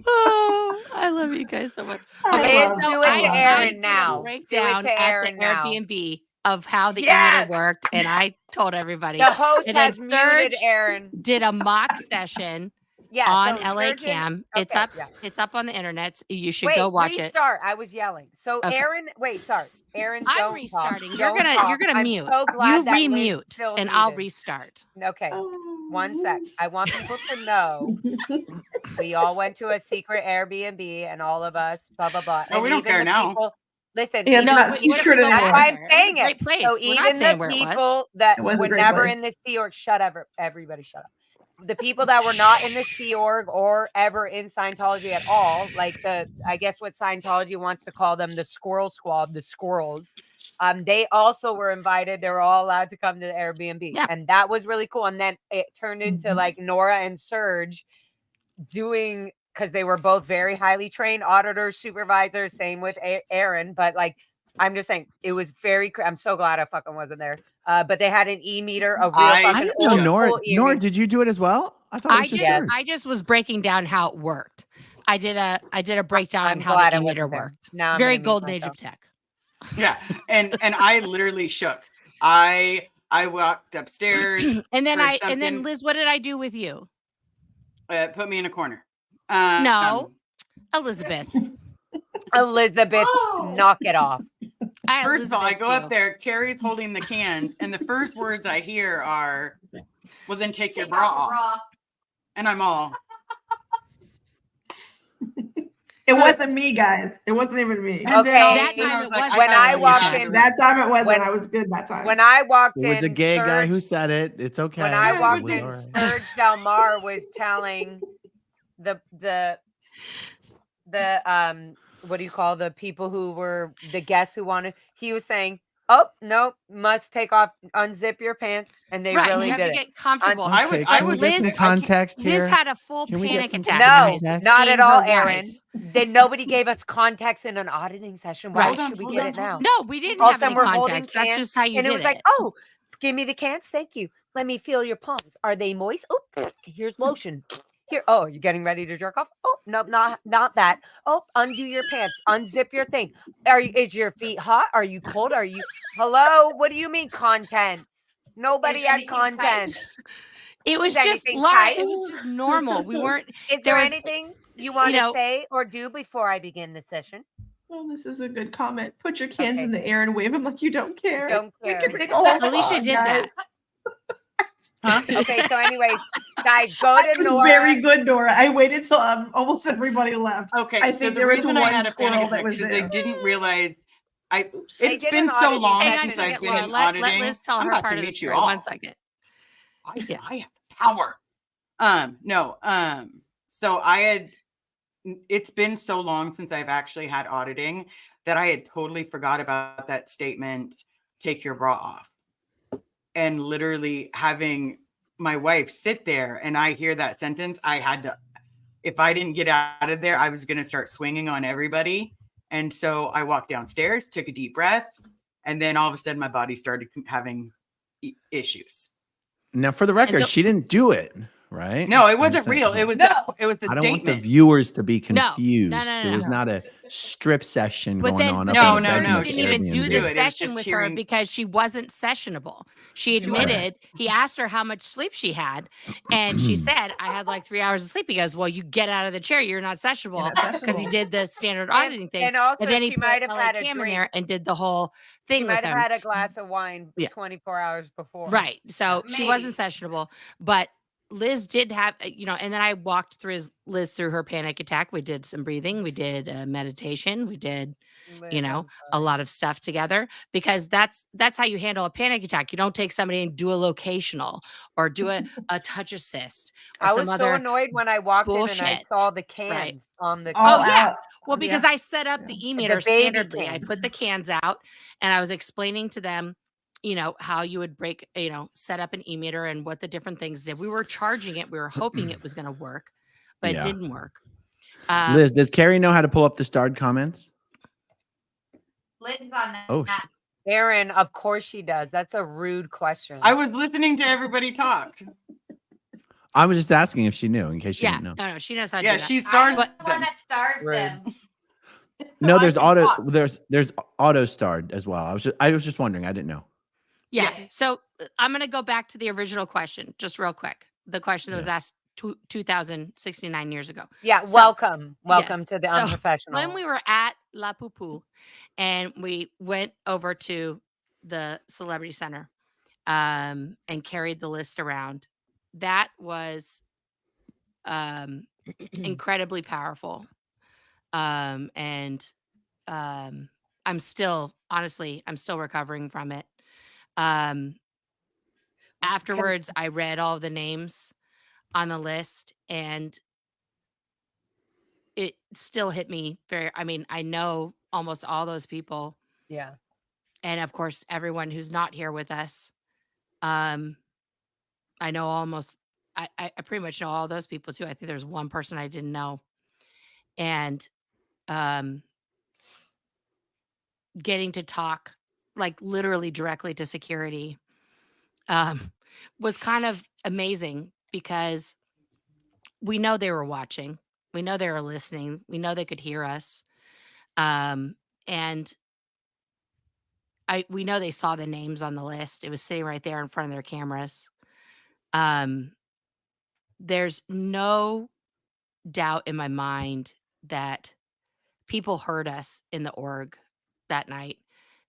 Oh, I love you guys so much. Okay, do it to Aaron now. Breakdown at the Airbnb of how the emitter worked, and I told everybody. The host has muted Aaron. Did a mock session. On LA Cam. It's up. It's up on the internet. You should go watch it. I was yelling. So Aaron, Aaron, I'm restarting. You're gonna mute. So you remute, and I'll restart. Okay. 1 sec. I want people to know we all went to a secret Airbnb, and all of us, blah blah blah. Oh, we don't care now. Listen, it's not secret anymore. That's why I'm saying it. Place. So even the people that were never in the Sea Org, everybody shut up. The people that were not in the Sea Org or ever in Scientology at all, like I guess what Scientology wants to call them, the Squirrel Squad, the squirrels, they also were invited. They were all allowed to come to the Airbnb. Yeah. And that was really cool. And then it turned into like Nora and Serge doing, because they were both very highly trained auditors, supervisors, same with Aaron. But like, I'm just saying, it was very, I'm so glad I fucking wasn't there. But they had an e-meter, a real fucking old Nora, did you do it as well? I thought it was I just was breaking down how it worked. I did a breakdown on how the e-meter worked. Now very golden age of tech. Yeah, and I literally shook. I walked upstairs, and then Liz, what did I do with you? Put me in a corner. No, Elizabeth. Knock it off. First of all, I go up there, Carrie's holding the cans, and the first words I hear are, well, then take your bra off. And I'm all. It wasn't me, guys. It wasn't even me. And then all of a That sudden time I was it like, wasn't. When I gotta walked leave. in- That time it wasn't. When- I was good that time. When I walked It was in, a gay guy Serge- who said it. It's okay. when I Yeah, walked it in, was Serge Delmar was telling the what do you call the people who were the guests who wanted, he was saying, oh no, must take off, unzip your pants, and they Right, really you have did to it. get comfortable. I Okay, would- I can we would get some listen. I can't- context here? Liz had a full Can we get panic some attack. No, context? not seeing at all, her Aaron. wife. Then nobody gave us context in an auditing session. Why Right. should we get it now? No, we didn't All of a have sudden any we're holding context. That's cans, just how you and did it was like, oh, give me the cans, thank you. Let me feel your palms. Are they moist? Oh, here's lotion. Here, oh, you're getting ready to jerk off? Oh, no, not that. Oh, undo your pants, unzip your thing. Is your feet hot? Are you cold? Are you hello? What do you mean content? Nobody had anything tight? content. It was Is just anything Laura. tight? It was just normal. We weren't. Is There there was- anything you want to know- say or do before I begin the session? Well, this is a good comment. Put your cans Okay. in the air and wave them like you don't care. Don't We care. could make a whole Alicia song, did guys. Huh? Okay, so anyways, guys, go It to was Nora. very good, Nora. I waited till almost everybody left. Okay, I so think the there was reason I one had a squirrel panic that attack was is there. I didn't realize They it's did been an so auditing long Hang on a since second, I've been Laura. in Let auditing. Liz tell I'm her about part to of the meet you story. all. 1 second. I have power. So it's been so long since I've actually had auditing that I had totally forgot about that statement, take your bra off. And literally having my wife sit there and I hear that sentence, I had to, if I didn't get out of there, I was going to start swinging on everybody. And so I walked downstairs, took a deep breath, and then all of a sudden my body started having issues. Now, for the record, so- she didn't do it, right? No, it I'm wasn't just saying, real. yeah. It was it was the I don't want the statement. viewers to be No, confused. no, There was no. not a strip session But going then, on. but up in then the Serge bedroom didn't at even do Airbnb. the It was session just with her hearing- because she wasn't sessionable. She admitted, he asked her how much sleep she had, and she said, I had like 3 hours of sleep. He goes, well, you get out of the chair. You're not sessionable, because he did the standard auditing thing. And also, And then he she put might have LA had a Cam in drink. there and did the whole She thing might with have him. had a glass of wine Yeah. 24 hours before. Right. So she wasn't sessionable, but Liz did have, and then I walked through Liz through her panic attack. We did some breathing. We did meditation. We did, Liz, I'm a sorry. lot of stuff together, because that's how you handle a panic attack. You don't take somebody and do a locational or do a touch assist or I some was so other. annoyed when I walked in and I bullshit. saw the Right. cans on the All Oh, yeah. out. Well, because I set up the e-meter baby standardly. I cans. put the cans out and I was explaining to them, how you would break, set up an e-meter and what the different things did. We were charging it. We were hoping it was going to work, but Yeah. it didn't work. Liz, does Carrie know how to pull up the starred comments? Liz is on that. Oh, Aaron, of course she does. That's a rude question. I was listening to everybody talk. I was just asking if she knew, in case she Yeah. didn't know. No, she knows how to Yeah, do that. she I'm stars the one them. that stars Rude. them. No, I there's can auto. talk. There's auto starred as well. I was just wondering. I didn't know. Yeah. Yes. So I'm going to go back to the original question, just real quick. The question that was asked 2,069 years ago. Yeah, So- welcome yes. to the So, unprofessional. When we were at La Pupu and we went over to the Celebrity Center and carried the list around, that was incredibly powerful. And I'm still recovering from it. Afterwards, I read all the names on the list and it still hit me I know almost all those people. Yeah. And of course, everyone who's not here with us. I know I pretty much know all those people too. I think there's one person I didn't know. And getting to talk like literally directly to security was kind of amazing, because we know they were watching. We know they were listening. We know they could hear us. And we know they saw the names on the list. It was sitting right there in front of their cameras. There's no doubt in my mind that people heard us in the org that night.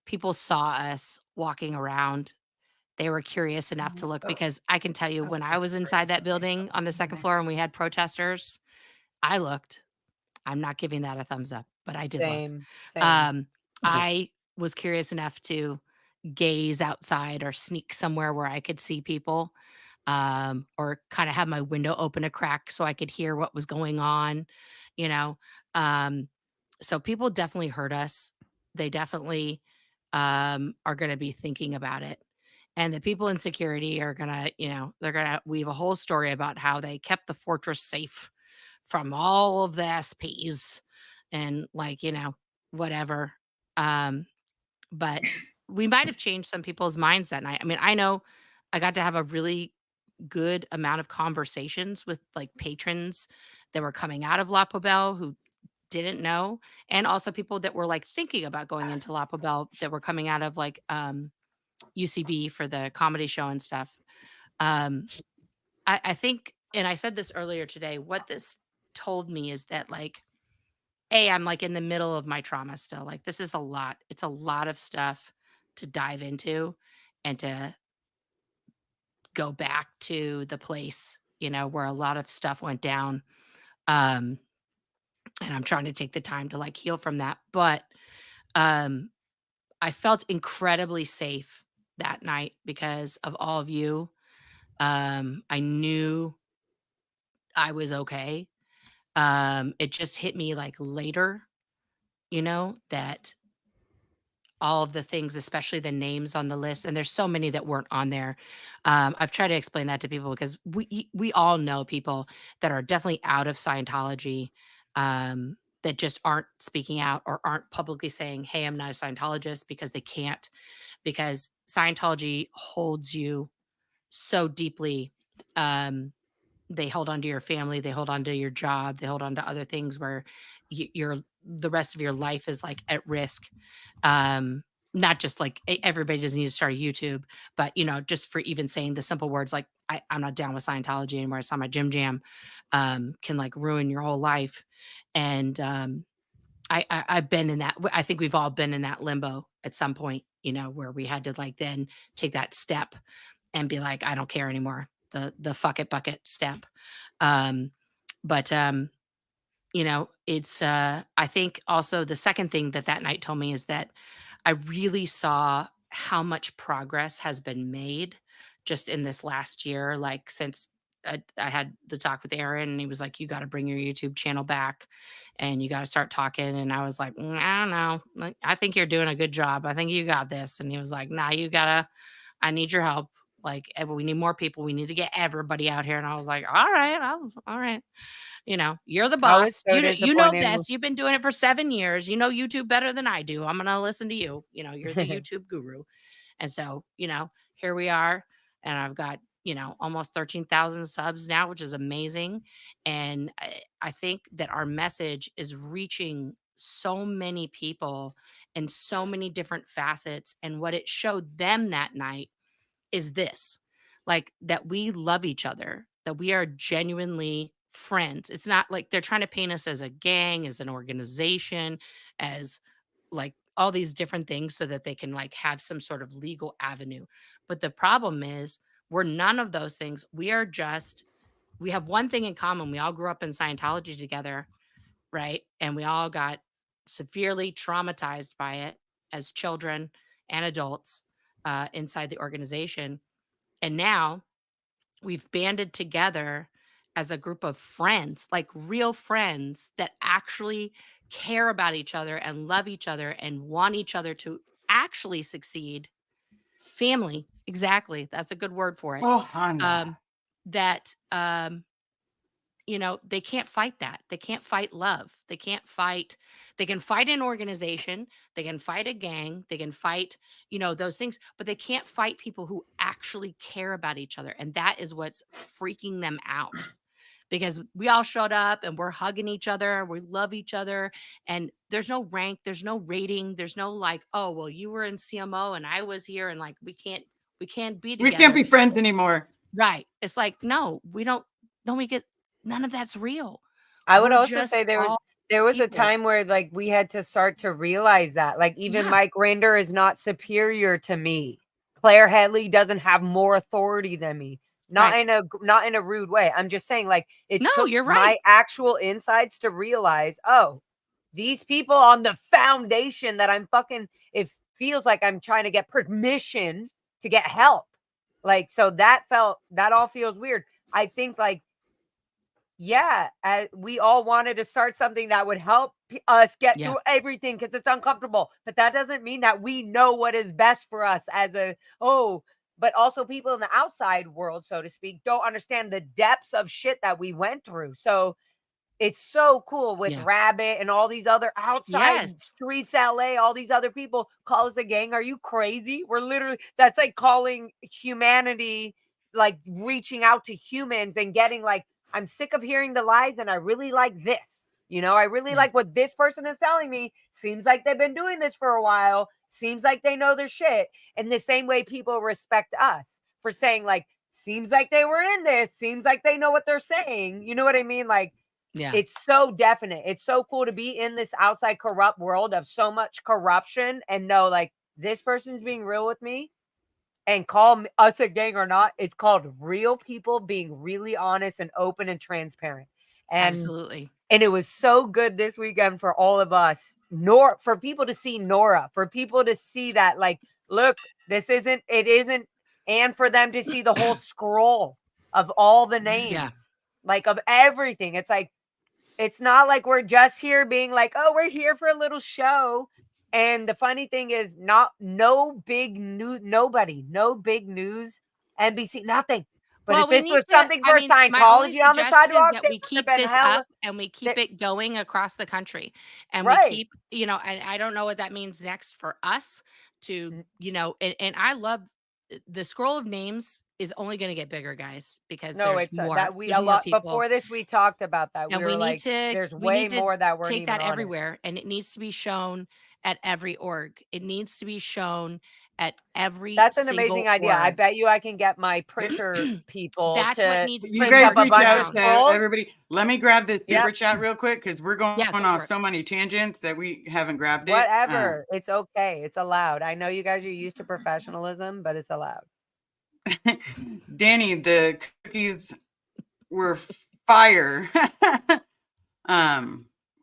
People saw us walking around. They were curious enough to look, because I can tell you, when I was inside that building on the second floor and we had protesters, I looked. I'm not giving that a thumbs up, but I did Same. look. I was curious enough to gaze outside or sneak somewhere where I could see people, or kind of have my window open a crack so I could hear what was going on, you know. So people definitely heard us. They definitely are going to be thinking about it. And the people in security are going to, they're going to weave a whole story about how they kept the fortress safe from all of the SPs and like, whatever. But we might have changed some people's minds that night. I mean, I know I got to have a really good amount of conversations with like patrons that were coming out of La Poubelle who didn't know, and also people that were like thinking about going into La Poubelle that were coming out of like UCB for the comedy show and stuff. I think, and I said this earlier today, what this told me is that like, I'm like in the middle of my trauma still. Like this is a lot. It's a lot of stuff to dive into and to go back to the place, where a lot of stuff went down. And I'm trying to take the time to like heal from that. But I felt incredibly safe that night because of all of you. I knew I was okay. It just hit me like later, that all of the things, especially the names on the list, and there's so many that weren't on there. I've tried to explain that to people because we all know people that are definitely out of Scientology, that just aren't speaking out or aren't publicly saying, "Hey, I'm not a Scientologist," because they can't, because Scientology holds you so deeply. They hold on to your family, they hold on to your job, they hold on to other things where the rest of your life is like at risk. Not just like everybody doesn't need to start a YouTube, but just for even saying the simple words like I'm not down with Scientology anymore, it's not my Jim Jam, can like ruin your whole life. And I've been in that. I think we've all been in that limbo at some point, where we had to like then take that step and be like, I don't care anymore. The fuck it bucket step. But it's I think also the second thing that night told me is that I really saw how much progress has been made just in this last year, like since I had the talk with Aaron and he was like, you got to bring your YouTube channel back and you got to start talking. And I was like, I don't know. Like, I think you're doing a good job. I think you got this. And he was like, nah, I need your help. Like, we need more people. We need to get everybody out here. And I was like, all right. You're the boss. So You know best. You've been doing it for 7 years. You know YouTube better than I do. I'm going to listen to you. You're the YouTube guru. And so, here we are. And I've got, almost 13,000 subs now, which is amazing. And I think that our message is reaching so many people and so many different facets. And what it showed them that night is this, like that we love each other, that we are genuinely friends. It's not like they're trying to paint us as a gang, as an organization, as like all these different things so that they can like have some sort of legal avenue. But the problem is we're none of those things. We have one thing in common. We all grew up in Scientology together, right? And we all got severely traumatized by it as children and adults inside the organization. And now we've banded together as a group of friends, like real friends that actually care about each other and love each other and want each other to actually succeed. Family, exactly. That's a good word for it. Oh, honey. They can't fight that. They can't fight love. They can fight an organization. They can fight a gang. They can fight, those things, but they can't fight people who actually care about each other. And that is what's freaking them out, because we all showed up and we're hugging each other. We love each other. And there's no rank. There's no rating. There's no like, oh, well, you were in CMO and I was here. And like, we can't be together. We can't be friends anymore. Right. It's like, no, we don't get, none of that's real. I would also say there was people. a time where like we had to start to realize that like even Mike Rinder is not superior to me. Claire Headley doesn't have more authority than me. not in a rude way. I'm just saying, like, it took you're right. my actual insides to realize, oh, these people on the foundation that I'm fucking, it feels like I'm trying to get permission to get help. Like, so that all feels weird. I think, like, yeah, we all wanted to start something that would help us get through everything because it's uncomfortable. But that doesn't mean that we know what is best for us but also people in the outside world, so to speak, don't understand the depths of shit that we went through. So it's so cool with Rabbit and all these other outside streets, LA, all these other people call us a gang. Are you crazy? We're literally, that's like calling humanity, like reaching out to humans and getting like, I'm sick of hearing the lies and I really like this. You know, I really like what this person is telling me. Seems like they've been doing this for a while. Seems like they know their shit. In the same way people respect us for saying like, seems like they were in this. Seems like they know what they're saying. You know what I mean? Like, it's so definite. It's so cool to be in this outside corrupt world of so much corruption and know like this person's being real with me. And call us a gang or not, it's called real people being really honest and open and transparent. And absolutely. And it was so good this weekend for all of us, for people to see Nora, for people to see that, like, look, it isn't, and for them to see the whole scroll of all the names, like of everything. It's like, it's not like we're just here being like, oh, we're here for a little show. And the funny thing is no big news, NBC, nothing. But if this was something for Scientology on the sidewalk, that we keep this up and we keep it going across the country. And we keep, and I don't know what that means next for us to, and I love the scroll of names is only going to get bigger, guys, because there's more. Before this, we talked about that. And we need to, there's way more that we're take that everywhere, and it needs to be shown at every org. It needs to be shown at every. That's an amazing idea. I bet you I can get my printer people. That's what needs to you guys reach out to everybody. Let me grab this super chat real quick because we're going on so many tangents that we haven't grabbed it. Whatever, it's okay. It's allowed. I know you guys are used to professionalism, but it's allowed. Danny, the cookies were fire. To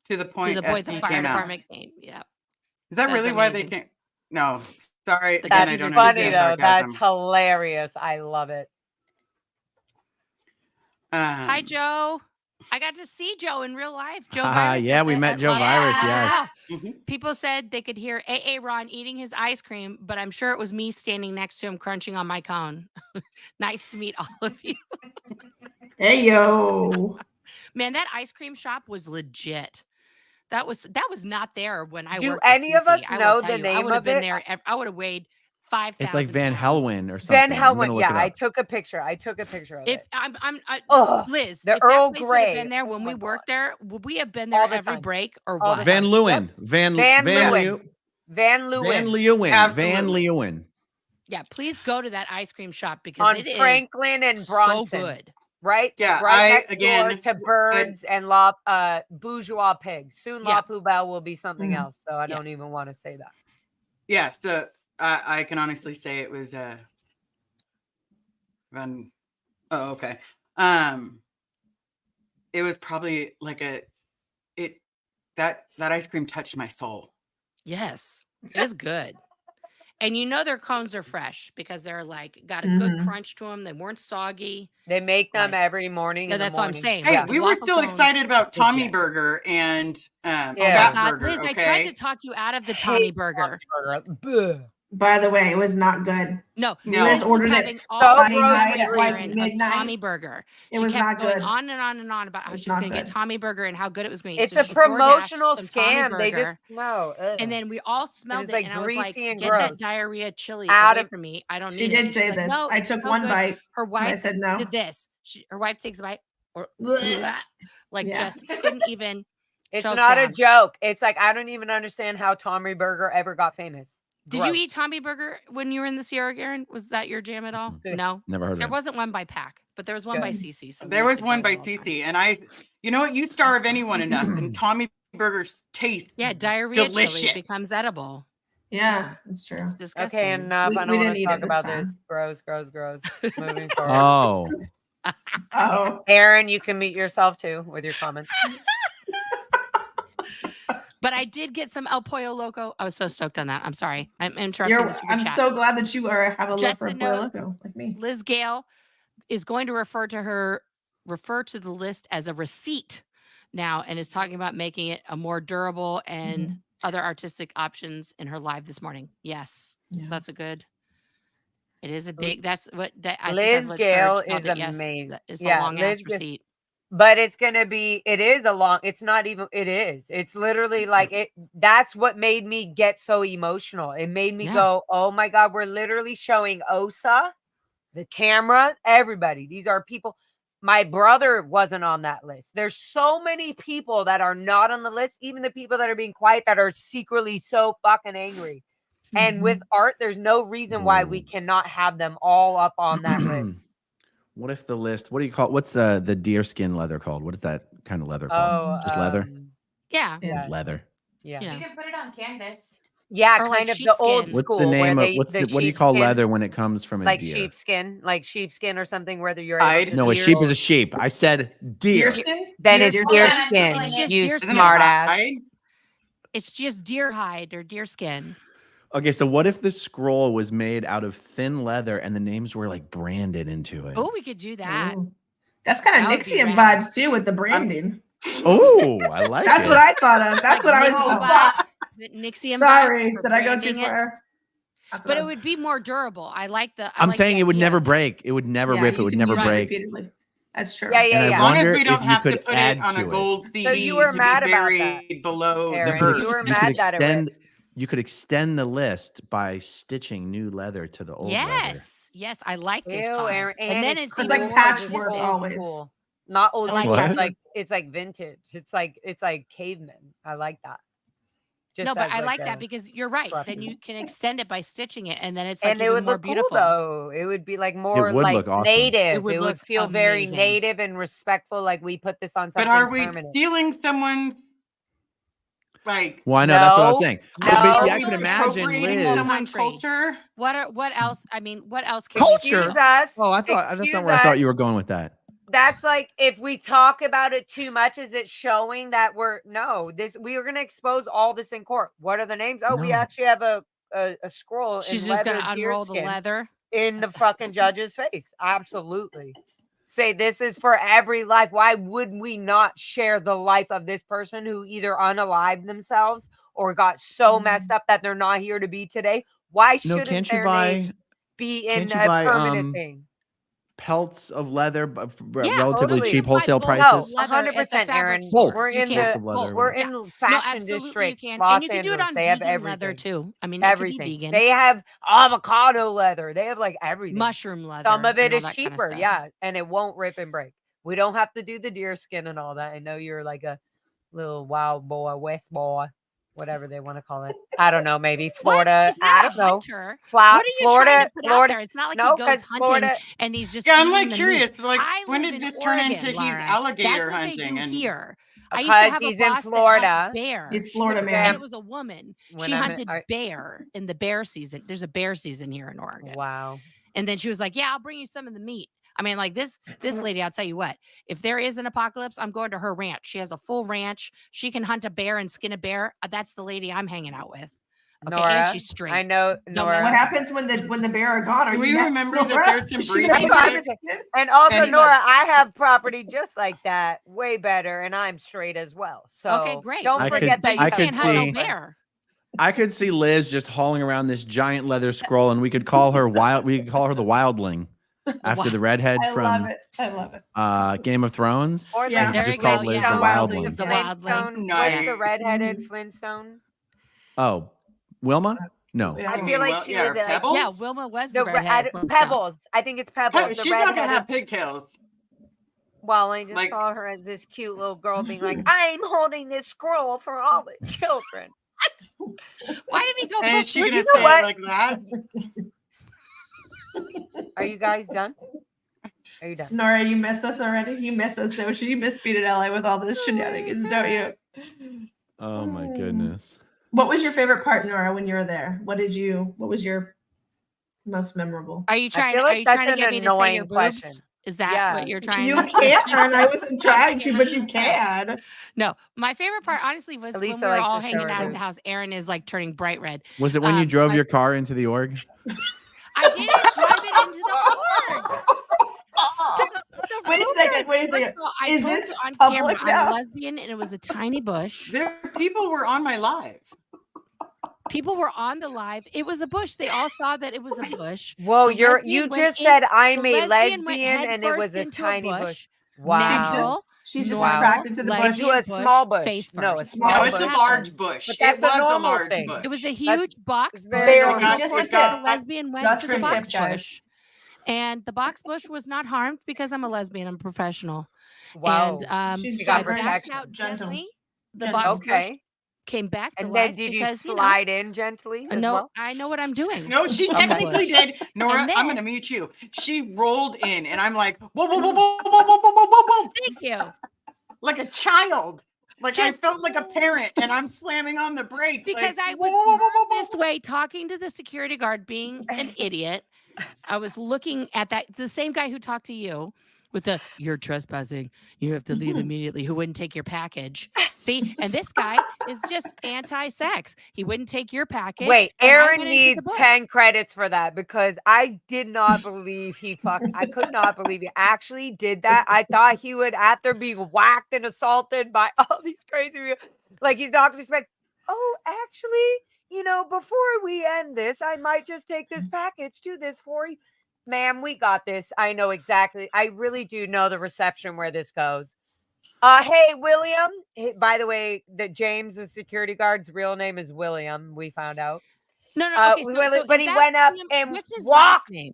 the point the fire department came. Yeah. Is that really why they came? No, sorry. That's funny though. That's hilarious. I love it. Hi, Joe. I got to see Joe in real life. Joe Virus. Yeah, we met Joe Virus. Yes. People said they could hear AA Ron eating his ice cream, but I'm sure it was me standing next to him crunching on my cone. Nice to meet all of you. Hey, yo. Man, that ice cream shop was legit. That was not there when I worked. Do any of us know the name of it? I would have weighed 5,000. It's like Van Helwyn or something. Van Helwyn, yeah. I took a picture of it. Liz, the Earl Grey. Been there when we worked there. Would we have been there every break or what? Van Leeuwen. Van Leeuwen. Van Leeuwen. Yeah, please go to that ice cream shop because on it Franklin and Bronson. So good. Right? Yeah. Right next door to Birds and Bourgeois Pigs. Soon La Poubelle will be something else. So I don't even want to say that. Yeah. So I can honestly say it was Van. Oh, okay. It was probably like that ice cream touched my soul. Yes, it was good. And their cones are fresh because they're like got a good crunch to them. They weren't soggy. They make them every morning. No, that's what I'm saying. Hey, we were still excited about Tommy Burger and Fat Burger. Liz, I tried to talk you out of the Tommy Burger. By the way, it was not good. No, Liz ordered it Friday night at like midnight. Tommy Burger. It was not good. On and on and on about how she's going to get Tommy Burger and how good it was going to be. It's a promotional scam. They just And then we all smelled it, and I was like, "Get gross. That diarrhea chili out of me. I don't need it." She did say this. No, I took one bite. Her wife I said no. did this. Her wife takes a bite, or just couldn't even. It's not a joke. It's like I don't even understand how Tommy Burger ever got famous. Did you eat Tommy Burger when you were in the Sierra, Garen? Was that your jam at all? No, never heard of it. There wasn't one by Pack, but there was one by CC. So there was one by CC, and you know what? You starve anyone enough, and Tommy Burger's taste. Yeah, diarrhea delicious. Chili becomes edible. Yeah, that's true. It's disgusting. Okay, enough. We I don't want didn't to eat talk it this about time. this. Gross. Moving forward. Oh, Oh, Aaron, you can mute yourself too with your comments. But I did get some El Pollo Loco. I was so stoked on that. I'm sorry. I'm interrupting the super I'm chat. so glad that you have a love Just for a a Pollo note, Loco like me. Liz Gale is going to refer to the list as a receipt now, and is talking about making it a more durable and other artistic options in her live this morning. Yes, that's a good. It is a big. That's what that I think that's Liz what Gale Serge called is it. Yes, amazing. it's a long ass Liz, receipt. but it's gonna be. It is a long. It's not even. It is. It's literally like it. That's what made me get so emotional. It made me go, "Oh my God, we're literally showing Osa, the camera, everybody. These are people." My brother wasn't on that list. There's so many people that are not on the list, even the people that are being quiet that are secretly so fucking angry. And with art, there's no reason why we cannot have them all up on that list. What if the list? What do you call? What's the deer skin leather called? What is that kind of leather called? Just leather. Yeah, Just leather. You Yeah. can put it on canvas. Yeah, Or kind like of the old sheepskin. What's school the name where of what do you sheepskin, call leather when it comes from a like deer? sheepskin or something, whether you're Hide? able to No, a do sheep is both. a sheep. I said deer. Deer skin? Then it's Deer deer skin. skin. It's just You deer Isn't it smart ass. hide? It's just deer hide or deer skin. Okay, so what if the scroll was made out of thin leather and the names were like branded into it? Oh, we could do that. Ooh. That's kind of That would be Nixian rad. vibes too with the branding. Oh, I like That's it. what I thought of. That's Like what I Nixie was. vibes, the Nixian Sorry, vibes for did I go too branding it. far? That's what But I it was- would be more durable. I like the. I'm like saying the it would idea never of that. break. It would never rip. It you would can never use it break. repeatedly. That's true. Yeah, And I As long as wonder we don't if you have to could put add it on a to it. gold CD So you were to mad be about buried below Aaron. the You earth. were You mad could that it extend. You could extend the list by stitching new leather to the old leather. Yes, I like this. Ew, Todd. Aaron, And then it's it's like even more patchwork artistic. always. school. Not old I like school. that. It's like vintage. It's like caveman. I like that. No, but as I like a that because you're right. Then scruffy. you can extend it by stitching it, and then it's like And it even would more look beautiful. cool though. It would be like more would like look awesome. native. It would It look would feel very amazing. native and respectful. Like we put this on But something are we permanent. stealing someone's like? Well, I know that's what I was No, saying. no. But basically, Are I we can imagine appropriating Liz. someone's Country. culture? What else? I mean, what else can Culture? you Excuse us. Oh, I thought that's Excuse not where I thought us. you were going with that. That's like if we talk about it too much, is it showing that we are going to expose all this in court? What are the names? Oh, we No. actually have a scroll She's in just leather gonna deer unroll the skin leather. in the fucking judge's face. Absolutely. Say this is for every life. Why would we not share the life of this person who either unalived themselves or got so messed up that they're not here to be today? Why No, shouldn't can't you their buy? names be in Can't you a buy permanent thing? pelts of leather for Yeah, relatively totally. cheap wholesale No, prices? No, leather at the 100%, fabric Aaron. stores. We're You in can. Bolts of leather. We're Yeah. in No, fashion absolutely district, you can. Los And you can do it Angeles. on They have vegan leather everything. too. I mean, Everything. it could be vegan. They have avocado leather. They have like everything. Mushroom leather. Some of it and all is that kind of cheaper, stuff. yeah, and it won't rip and break. We don't have to do the deer skin and all that. I know you're like a little wild boy, West boy, whatever they want to call it. I don't know, maybe Florida. What? He's not I a don't know. hunter. Florida. What are you trying to put out there? It's not like No, he goes 'cause hunting Florida. and he's just. Yeah, I'm eating like the curious. meat. Like, I when live did in this turn Oregon, into he's Lara. alligator That's what hunting? they do And here. I used to Because have a he's in boss that Florida. hunted bear. He's Florida And man. it was a woman. When She I'm in- hunted bear in the bear season. There's a bear season here in Oregon. Wow. And then she was like, "Yeah, I'll bring you some of the meat." I mean, like this lady, I'll tell you what, if there is an apocalypse, I'm going to her ranch. She has a full ranch. She can hunt a bear and skin a bear. That's the lady I'm hanging out with. Okay, Nora, and she's straight. I know, Don't Nora. What happens when the bear are gone? Are Do you we next, remember Nora? that there's some Is she breeding gonna be That's what I'm next? saying. And also, And- Nora, I have property just like that, way better, and I'm straight as well. So Okay, great. don't I forget could- that you I have could can't hunt no see- bear. I could see Liz just hauling around this giant leather scroll, and we could call her We could call her the Wildling after the redhead I love from it. I love it. Game of Thrones. Or Yeah. the There just you go, called Liz yeah. the The Wildling. The The Wildling. Flintstone. Nice. What's the redheaded Flintstone? Oh, Wilma? No. Yeah. I feel like she was like Pebbles? Yeah, Wilma was the the redhead. Pebbles. I think it's Pebbles. The She's not gonna redheaded. have pigtails. Well, I just like- saw her as this cute little girl being like, "I'm holding this scroll for all the children." Why did we go? And is she Look, gonna you know say what? it like that? Are you guys done? Are you done? Nora, you miss us already? You miss us, don't you? You miss Speed at LA with all this shenanigans, don't you? Oh my goodness. What was your favorite part, Nora, when you were there? What was your most memorable? Are you trying? feel like Are you that's trying to an get me to say your annoying question. boobs? Is that Yeah. what you're trying? You to can. I wasn't trying to, but you can. No, my favorite part, honestly, was when Elisa we were likes all to show hanging her out at the boobs. house. Aaron is like turning bright red. Was it when you drove but your car into the org? I didn't drive it into the org. Wait a second. Wait a second. First of all, I Is told this you on public camera I'm now? a lesbian, and it was a tiny bush. People were on my live. People were on the live. It was a bush. They all saw that it was a bush. Whoa, The you lesbian went just in- said I'm the a lesbian went lesbian head and it was first a into tiny bush. Wow. Wow. She's just Normal attracted to the bush. Into a lesbian small bush. face No, a first. small No, bush. it's a What large happened? bush. But It that's a was a normal large thing. bush. It was a That's huge box bush. very And normal. of course, Jessica, the lesbian went just to the for box tips, guys. bush. And the box bush was not harmed because I'm a lesbian. I'm a professional. Wow. And She's You got I backed protection. out Gentle. gently. The Gentle. box bush Okay. came back to And life then did you because, slide in gently as no, well? I know what I'm doing. No, she on the technically bush. did. Nora, And I'm then- going to mute you. She rolled in, and I'm like, whoa, whoa, whoa, whoa, whoa, whoa, whoa, whoa, whoa, whoa. Thank you. Like a child. Like I Just- felt like a parent, and I'm slamming on the brake. Because like, I whoa, was whoa, whoa, whoa, whoa. this way talking to the security guard being an idiot. I was looking at the same guy who talked to you with the "you're trespassing, you have to leave immediately," who wouldn't take your package. See, and this guy is just anti-sex. He wouldn't take your package. Wait, and I Aaron went into the needs bush. 10 credits for that because I did not believe I could not believe he actually did that. I thought he would, after being whacked and assaulted by all these crazy, like he's not going to expect, oh, actually, before we end this, I might just take this package to this for you. Ma'am, we got this. I know exactly. I really do know the reception where this goes. Hey, William. By the way, James, the security guard's real name is William. We found out. No, okay, but he went up and what's his walked. last name?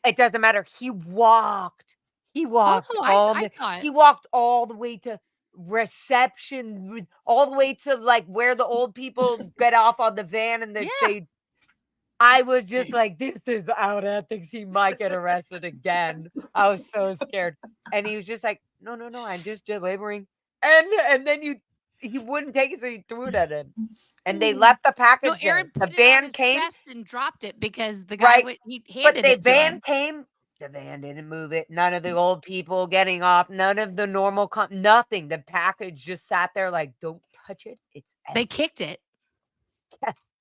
It doesn't matter. He walked. He walked. I thought. He walked all the way to reception, all the way to like where the old people get off on the van, and I was just like, this is out ethics. He might get arrested again. I was so scared. And he was just like, no, I'm just delivering. And then he wouldn't take it, so he threw it at him. And they left the package. No, Aaron there. put The it on van his came chest and dropped it because the guy he handed but the it to van him. came. The van didn't move it. None of the old people getting off. None of the normal. Nothing. The package just sat there like, don't touch it. It's They empty. kicked it.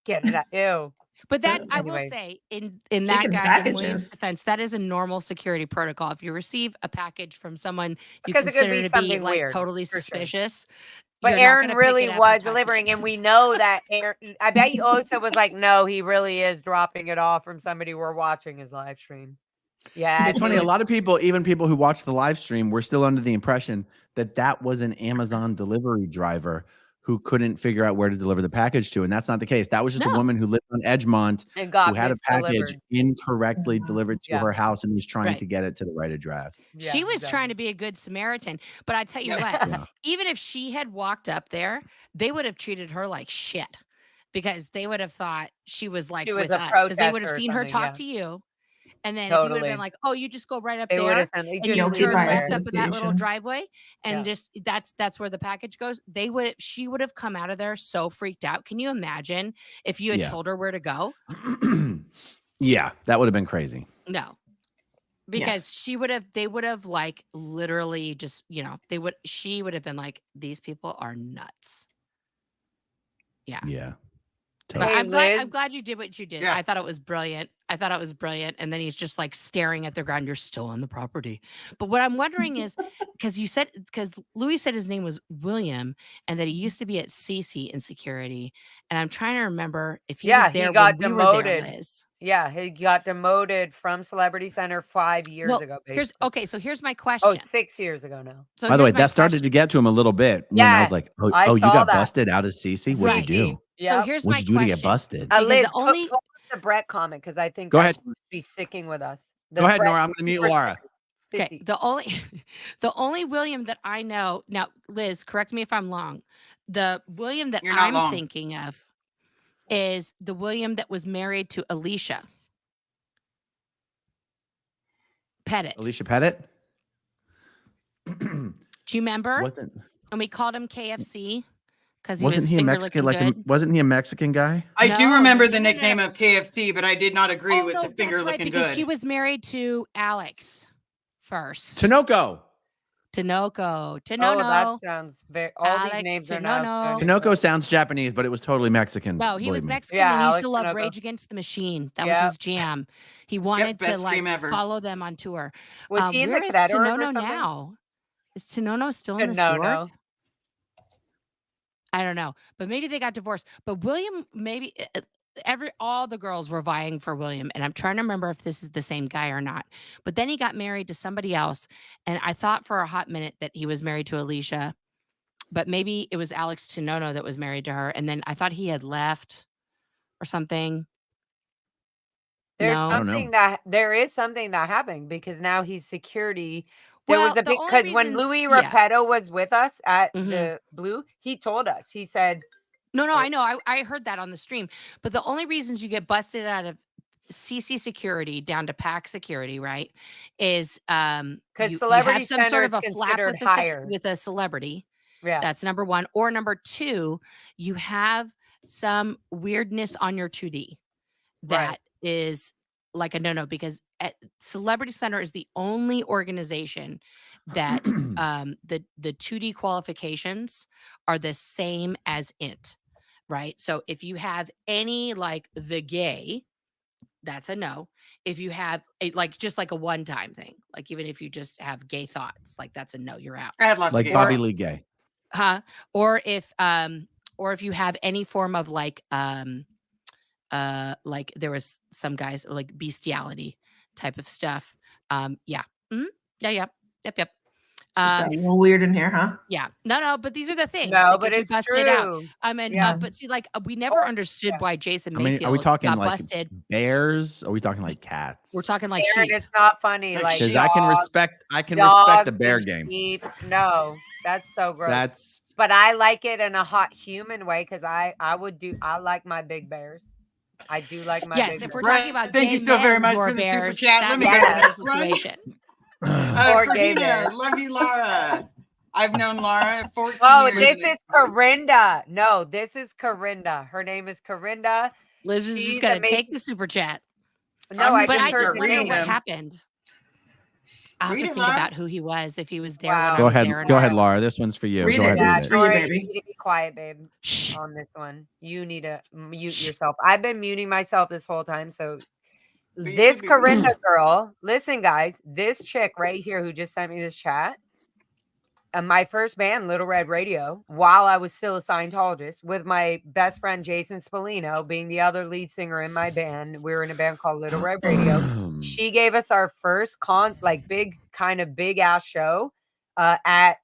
Get it out. Ew. But that I will Anyways. say in that Taking guy in William's packages. defense, that is a normal security protocol. If you receive a package from someone you Because it could consider be to be something like weird, totally for sure. suspicious, But you're not Aaron gonna pick really it up and was touch delivering, it. and we know that Aaron. I bet you also was like, no, he really is dropping it off from somebody who were watching his live stream. Yeah, It's funny. A lot of people, even people who watch the live stream, were still under the impression that that was an Amazon delivery driver who couldn't figure out where to deliver the package to. And that's not the case. That was just a No. woman who lived on Edgemont and who got had a package misdelivered. incorrectly delivered to Yeah. her house and was trying Right. to get it to the right address. Yeah, She was exactly. trying to be a good Samaritan. But I tell you Yeah. what, Yeah. even if she had walked up there, they would have treated her like shit because they would have thought she was like She was with a us because they would have protester or seen her something, talk yeah. to you. And then if you would have Totally. been like, oh, you just go right up They would there have sent. and you Guilty turn by left up in that little association. driveway and Yeah. just that's where the package goes. She would have come out of there so freaked out. Can you imagine if you had Yeah. told her where to go? Yeah, that would have been crazy. No. Because they would have like literally just, she would have been like, these people are nuts. Yeah. Yeah. But Hey, I'm Liz. glad you did what you did. Yeah. I thought it was brilliant. And then he's just like staring at the ground. You're still on the property. But what I'm wondering is because Louis said his name was William and that he used to be at CC in security. And I'm trying to remember if he Yeah, was he there got when we were there, demoted. Liz. Yeah, he got demoted from Celebrity Center 5 years Well, ago. Basically. here's my question. 6 years ago now. So By the way, here's my that started question. to get to him a little bit when I Yeah, was like, I oh, you saw got that. busted out of CC? What'd you do? So Yeah. here's my What'd you do to question. get busted? Because Liz, the only go the Brett comment because I think Go that ahead. should be sticking with us. Go ahead, Nora. I'm going to mute Laura. Okay, the only William that I know now, Liz, correct me if I'm wrong. The William that You're not I'm wrong. thinking of is the William that was married to Alicia Pettit. Alicia Pettit? Do you remember? Wasn't. And we called him KFC because he Wasn't was he a finger Mexican? licking Like, good. wasn't he a Mexican guy? I do No, remember no, the no, no, nickname no. of KFC, but I did not agree Oh with no, the finger that's right, looking because good. she was married to Alex first. Tinoco. Tinoco. Oh, Tinono. that sounds very. All these Alex names are now. Tinono. sounding Tinoco very- sounds Japanese, but it was totally Mexican. No, he was believe me. Mexican Yeah, and he used Alex to love Tinoco. Rage Against the Machine. That Yep. was his jam. He wanted to best like dream ever. follow them on tour. Was he in the Where is cadet org or Tinono something? now? Is Tinono still in the No, Sea Org? no. I don't know, but maybe they got divorced. But William, maybe all the girls were vying for William, and I'm trying to remember if this is the same guy or not. But then he got married to somebody else, and I thought for a hot minute that he was married to Alicia, but maybe it was Alex Tinono that was married to her, and then I thought he had left or something. There's No? I don't know. something that there is something that happened because now he's security. There was Well, a the big only because when reasons- Louis yeah. Repetto was with us at Mhm. the Blue, he told us. He said, No, I know. I heard that on the stream. But the only reasons you get busted out of CC security down to PAC security, right, is because you Celebrity have some sort of Center a is flap considered higher. with a celebrity. Yeah, That's number one. Or number two, you have some weirdness on your 2D that is like a no, because Celebrity Center is the only organization that the 2D qualifications are the same as it, right? So if you have any like the gay, that's a no. If you have like just like a one-time thing, like even if you just have gay thoughts, like that's a no, you're out. I had lots Like of Bobby gay Lee Gay. Or if you have any form of like there was some guys like bestiality type of stuff. Yeah. Mhm. Yep. It's just got a little weird in here, huh? Yeah. No, but these are the things no, that but get you it's busted out. true. I mean, Yeah. but see, like we never understood why Jason I mean, Mayfield are we talking got like busted. bears? Are we talking like cats? We're talking like Aaron, sheep. it's not funny. Like Like Because I can dogs, respect the dogs bear and game. sheeps. No, that's so gross. That's But I like it in a hot human way because I like my big bears. I do like my Yes, big if we're bears. talking about Thank gay you so very men much who are for the super bears, chat. that's Let me a go to better this one. situation. Or gay Corina, bear. love you, Laura. I've known Laura 14 Oh, years. this is Corinda. No, this is Corinda. Her name is Corinda. Liz is She's just gonna amazing. take the super chat. No, I But just I heard just the wonder name. what them. happened. I'll have Read to it, think Laura. about who he was, if he was there Wow. when Go I was ahead. there or Go not. ahead, Laura. This one's for you. Read Go it. ahead. This and is read for it. you, Tori, baby. you need to be quiet, babe. Shh. On this one, you need to mute yourself. I've been muting myself this whole time. So you this should be Corinda girl, listen, guys, this chick right here who just sent me this chat. My first band, Little Red Radio, while I was still a Scientologist, with my best friend Jason Spallino being the other lead singer in my band. We were in a band called Little Red Radio. She gave us our first big ass show at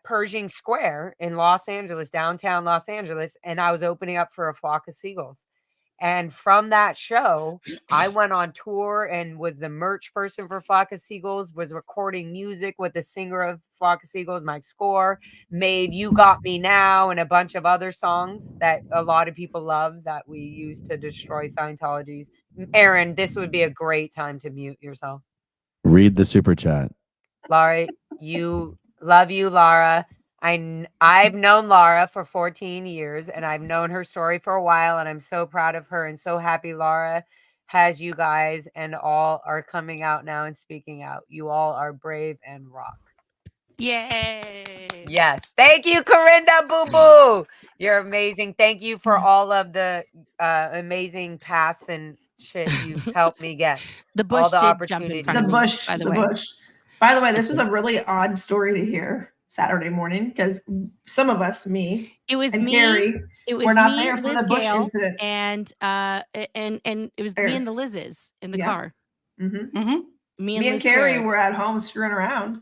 Pershing Square in Los Angeles, downtown Los Angeles, and I was opening up for A Flock of Seagulls. And from that show, I went on tour and was the merch person for Flock of Seagulls, was recording music with the singer of Flock of Seagulls, Mike Score, made You Got Me Now and a bunch of other songs that a lot of people love that we use to destroy Scientology's. Aaron, this would be a great time to mute yourself. Read the super chat. Laura, love you, Laura. I've known Laura for 14 years and I've known her story for a while and I'm so proud of her and so happy Laura has you guys and all are coming out now and speaking out. You all are brave and rock. Yay. Yes. Thank you, Corinda Boo Boo. You're amazing. Thank you for all of the amazing paths and shit you've helped me get. The bush all the did jump in opportunities. front The of me, bush. by the The way. bush. By the way, this was a really odd story to hear Saturday morning because some of us, me It was and me. Carrie, It was were not me, there for Liz the bush Gale, incident. and it was me and the Lizzes in the Yeah. car. Mm-hmm. Me and Me and Liz Carrie Square. were at home screwing around.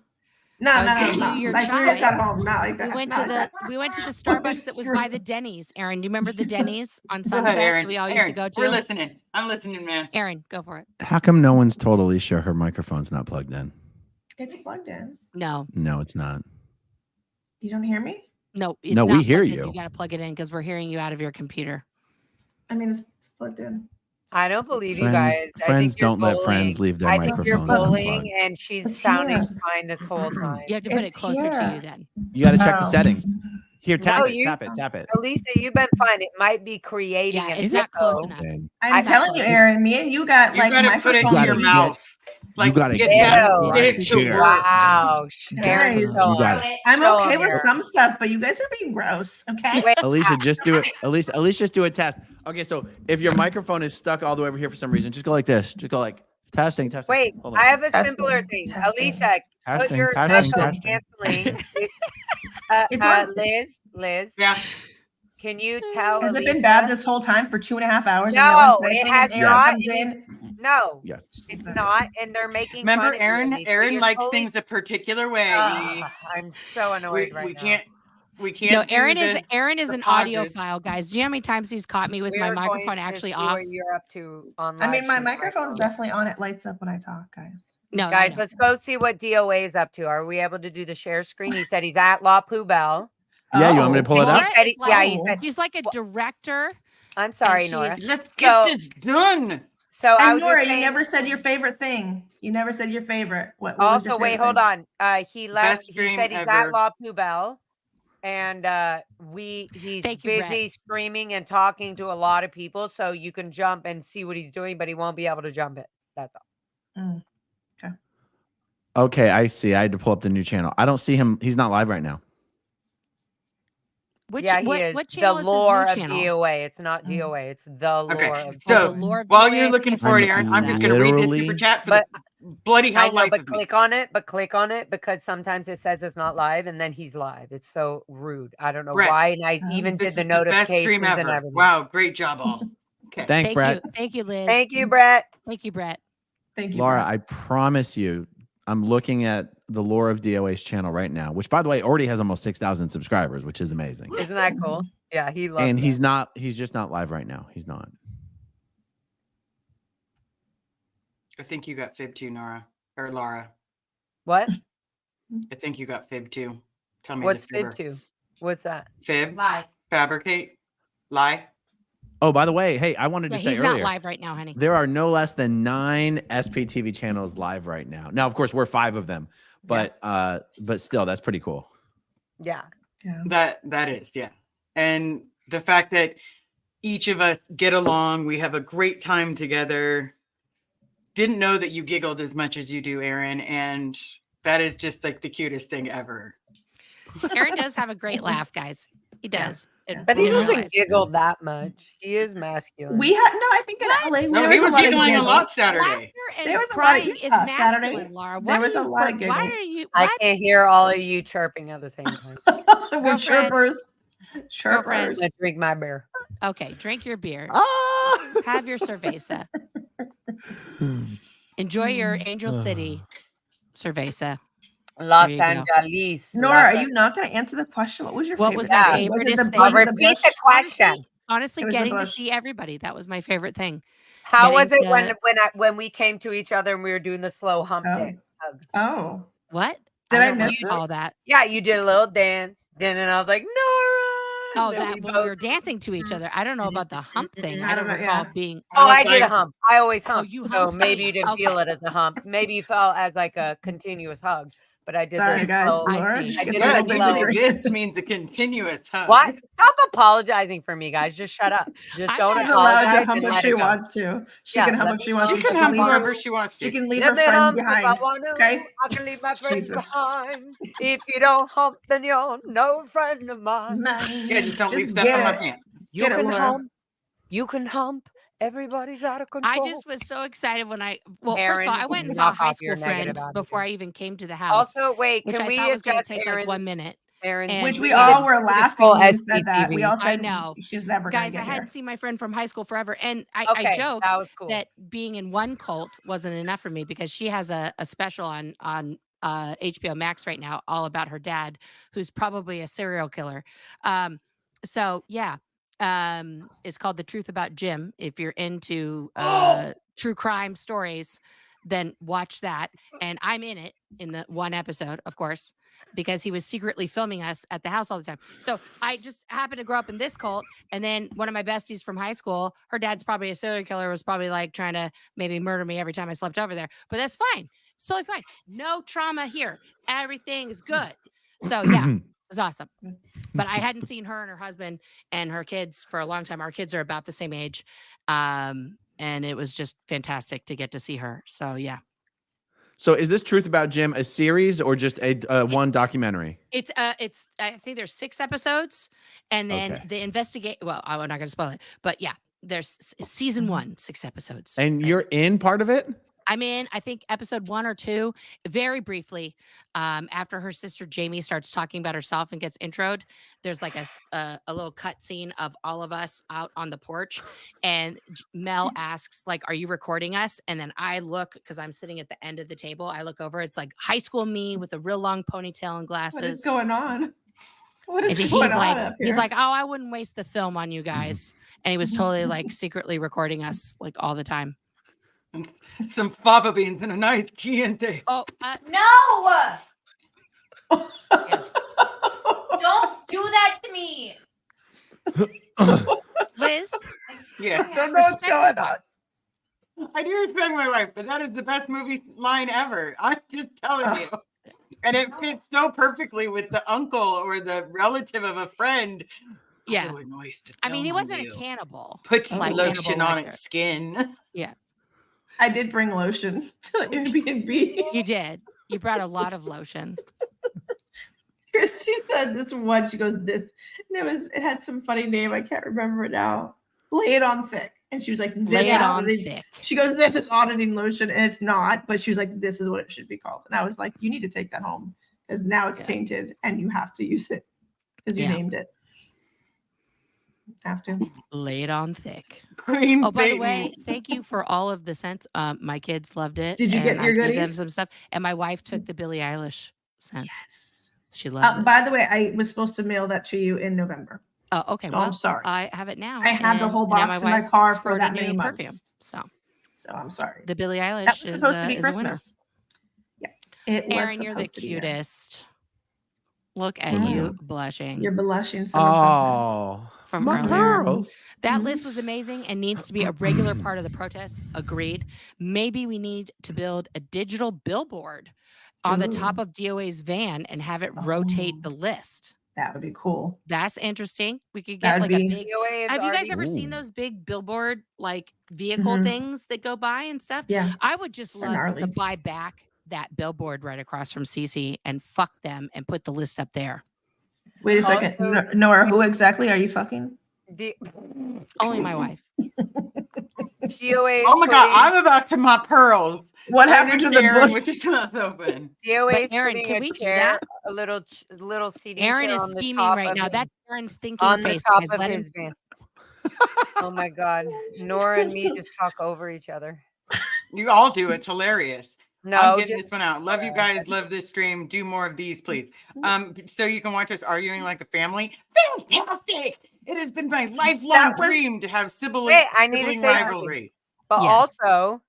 No, I was no, giving no, you no. your Like we were just chai. at home, not like that. We went not to like the Starbucks that was by the Denny's. Aaron, do you remember the Denny's on Go Sunset ahead, Aaron. that we all used Aaron, to go to? we're listening. I'm listening, man. Aaron, go for it. How come no one's told Alicia her microphone's not plugged in? It's plugged in. No, No, it's not. You don't hear me? no, it's No, we not hear plugged in. you. You got to plug it in because we're hearing you out of your computer. I mean, it's plugged in. I don't believe you Friends, guys. I friends think you're don't let bullying. friends leave their I think you're microphones bullying, unplugged. and she's It's sounding here. fine this whole time. You have to put it It's closer to here. you then. You got to check the Oh. settings. Here, tap No, it, tap it. Alicia, you've been fine. It might be creating Yeah, an it's not close echo. enough. I'm telling you, Aaron, me and you got You like gotta put it to microphones. your mouth. Like, gotta get get that, Ew. get it to here. work. Wow. Aaron, Guys, show You got him. it. I'm Show okay him, with Aaron. some stuff, but you guys are being gross. Okay. Wait, Alicia, just do it. At least just do a test. Okay, so if your microphone is stuck all the way over here for some reason, just go like this. Just go like testing. wait, Hold on. I have a Testing, simpler thing. testing. Alicia, put Testing, your testing, echo testing. canceling. It's on. Liz, Yeah. can you tell Has it Alicia? been bad this whole time for 2.5 hours? No, and no one's it typing has and Aaron not. comes in? No, Yes. it's Jesus. not. And they're making Remember, fun of you, Aaron? Alicia. Aaron You're likes totally- things a particular way. I'm so annoyed right we now. can't. We can't. No, do Aaron is the an pauses. audiophile, guys. Do you know how many times he's caught me with my We're going microphone to actually see off? What you're up to on I mean, my live stream right microphone's now. definitely on. It lights up when I talk, guys. No, Guys, I know. let's go see what DOA is up to. Are we able to do the share screen? He said he's at La Poubelle. Yeah, you want me to pull it Laura up? He said is yeah, like- he said. She's like a director. I'm sorry, and Nora. she's- Let's get this done. So I And was Nora, just you saying, never said your favorite thing. You never said your favorite. What was also, your wait, favorite hold thing? on. He left. Best He stream said he's ever. at La Poubelle, and he's Thank you, Brett. busy streaming and talking to a lot of people. So you can jump and see what he's doing, but he won't be able to jump it. That's all. Mm. Okay, I see. I had to pull up the new channel. I don't see him. He's not live right now. Which, Yeah, he what, is. what The channel is lore his of new channel? DOA. It's not DOA. It's the lore. Okay, Of so the Lord while DOA, you're looking for it, I'm Aaron, I'm just going to read this literally- super chat for But- the bloody I hell know, life but of me. click on it. But click on it because sometimes it says it's not live, and then he's live. It's so rude. I don't know Brett, why. And I even This did the is the best notifications stream and ever. everything. Wow, great job, all. Okay. Thanks, Brett. Thank you, Liz. Thank you, Brett. Thank you, Brett. Thank you, Laura, Brett. I promise you, I'm looking at the Lore of DOA's channel right now, which, by the way, already has almost 6,000 subscribers, which is amazing. Isn't that cool? Yeah, he loves And that. he's just not live right now. He's not. I think you got fib too, Nora or Laura. What? I think you got fib too. Tell me What's the fibber. fib to? What's that? Fib, Lie. fabricate, lie. Oh, by the way, hey, I wanted Yeah, to say he's earlier, not live right now, honey. there are no less than 9 SPTV channels live right now. Now, of course, we're 5 of them, but still, that's pretty cool. Yeah. Yeah. That is, yeah. And the fact that each of us get along, we have a great time together. Didn't know that you giggled as much as you do, Aaron, and that is just like the cutest thing ever. Aaron does have a great laugh, guys. He does. Yeah. But he In real doesn't life. giggle that much. He is masculine. We had I think in LA No, there he was was a lot of giggling a giggles. lot Saturday. Laughter and There was a lot of crying is Saturday. masculine, Laura. There was a lot of Why giggles. are you? I what? can't hear all of you chirping at the same time. We're Girlfriend. chirpers. Girlfriend. Chirpers. I drink my beer. Okay, drink your beer. Ah! Have your cerveza. Enjoy your Angel City cerveza. Los There you go. Angeles. Nora, are you not going to answer the question? What was your What favorite? was my thing? Was it favoriteest the, thing? was I'll it the repeat bush? the question. Honestly, It was the getting to bush. see everybody. That was my favorite thing. How was it Getting when we came to each other and we were doing the slow hump Oh. day hug? Oh. What? Did I don't miss recall this? that. Yeah, you did a little dance. Then and I was like, Nora. Oh, And then that we when both- we were dancing to each other. I don't know about the hump thing. I I don't don't know, recall yeah. being. Oh, I was did a like- hump. I always hump. you so humped maybe me. you didn't Okay. feel it as a hump. Maybe you felt as like a continuous hug. But I did Sorry, this guys. slow. I Laura see. just I gets did a it little Good. bit slow. different. This means a continuous hug. What? Stop apologizing for me, guys. Just shut up. Just I'm don't She's allowed apologize to hump and if let she it go. wants to. She Yeah, can hump let if me- she wants She to. can She hump leave her- whoever she wants She to. can leave Let her me friends hump if I behind. want to. Okay? I can leave my friends Jesus. behind. If you don't hump, then you're no friend of mine. Yeah, just don't leave Just stuff get on my it. pants. You Get it, can Laura. hump. You can hump. Everybody's out of control. I just was so excited when first of all, Aaron, I went and saw a knock high off your school friend negative before I attitude. even came to the house, Also, wait, which can I we thought was going to adjust take Aaron? like 1 minute. Aaron, And Which we we all needed were laughing full when you said that. We SPTV. all I said know. she's never going Guys, to I get here. hadn't seen my friend from high school forever. And I Okay, joked that was cool. that being in one cult wasn't enough for me because she has a special on HBO Max right now all about her dad, who's probably a serial killer. So yeah, it's called The Truth About Jim. If you're into true crime stories, then watch that. And I'm in it in the one episode, of course, because he was secretly filming us at the house all the time. So I just happened to grow up in this cult. And then one of my besties from high school, her dad's probably a serial killer, was probably like trying to maybe murder me every time I slept over there. But that's fine. It's totally fine. No trauma here. Everything is good. So yeah, was awesome. But I hadn't seen her and her husband and her kids for a long time. Our kids are about the same age. And it was just fantastic to get to see her. So yeah. So is this Truth About Jim a series or just a one documentary? It's I think there's 6 episodes, and then the investigate. Well, I'm not going to spoil it, but yeah, there's season 1, 6 episodes. And you're in part of it? I'm in, I think, episode 1 or 2, very briefly. After her sister Jamie starts talking about herself and gets introed, there's like a little cut scene of all of us out on the porch, and Mel asks, like, "Are you recording us?" And then I look, because I'm sitting at the end of the table. I look over. It's like high school me with a real long ponytail and glasses. What is going on? What is and going he's on like, up here? he's like, "Oh, I wouldn't waste the film on you guys." And he was totally like secretly recording us like all the time. Some fava beans and a nice Chianti. Oh, No! Don't do that to me. Liz? Yeah. Don't know what's going on. I do respect my wife, but that is the best movie line ever. I'm just telling you. And it fits so perfectly with the uncle or the relative of a friend. Yeah. I mean, he wasn't a cannibal. Put some like lotion cannibal on like its skin. Yeah. I did bring lotion to the Airbnb. You did. You brought a lot of lotion. Christy said this one. She goes, "This," and it had some funny name. I can't remember it now. Lay it on thick. And she was like, "This Lay is it on auditing." thick. She goes, "This is auditing lotion," and it's not. But she was like, "This is what it should be called." And I was like, "You need to take that home because now it's tainted, and you have to use it because you named it." Have to lay it on thick. Cream oh, by the way, thank you for all of the scents. My kids loved it. Did you get your gave them goodies? some stuff, and my wife took the Billie Eilish scents. Yes, she loves it. By the way, I was supposed to mail that to you in November. Oh, okay. So well, I'm sorry. I have it now. I had the whole box in my car for that many months. So I'm sorry. The Billie Eilish that was supposed to be is a winner. Christmas. Yeah, it was. Aaron, you're the cutest. Look at you blushing. You're blushing. From my earlier. pearls. That list was amazing and needs to be a regular part of the protest. Agreed. Maybe we need to build a digital billboard on the top of DOA's van and have it rotate the list. That would be cool. That's interesting. We could get like a big. Have you guys ever seen those big billboard like vehicle things that go by and stuff? Yeah. I would just love to buy back that billboard right across from CC and fuck them and put the list up there. Wait a second. Nora, who exactly are you fucking? Only my wife. DOA. Oh my God, I'm about to my pearls. What happened to the Aaron bush? with his mouth open? DOA. Aaron, can we do chair, that? a little seating Aaron chair is on the scheming top right of now. his- That's Aaron's thinking on face. the top Guys, of let him. his van. Oh my God, Nora and me just talk over each other. You all do. It's hilarious. No, I'm getting just- this one out. Love you guys. Love this stream. Do more of these, please. So you can watch us arguing like a family. Fantastic! It has been my lifelong dream to have sibling I need to say rivalry. But also,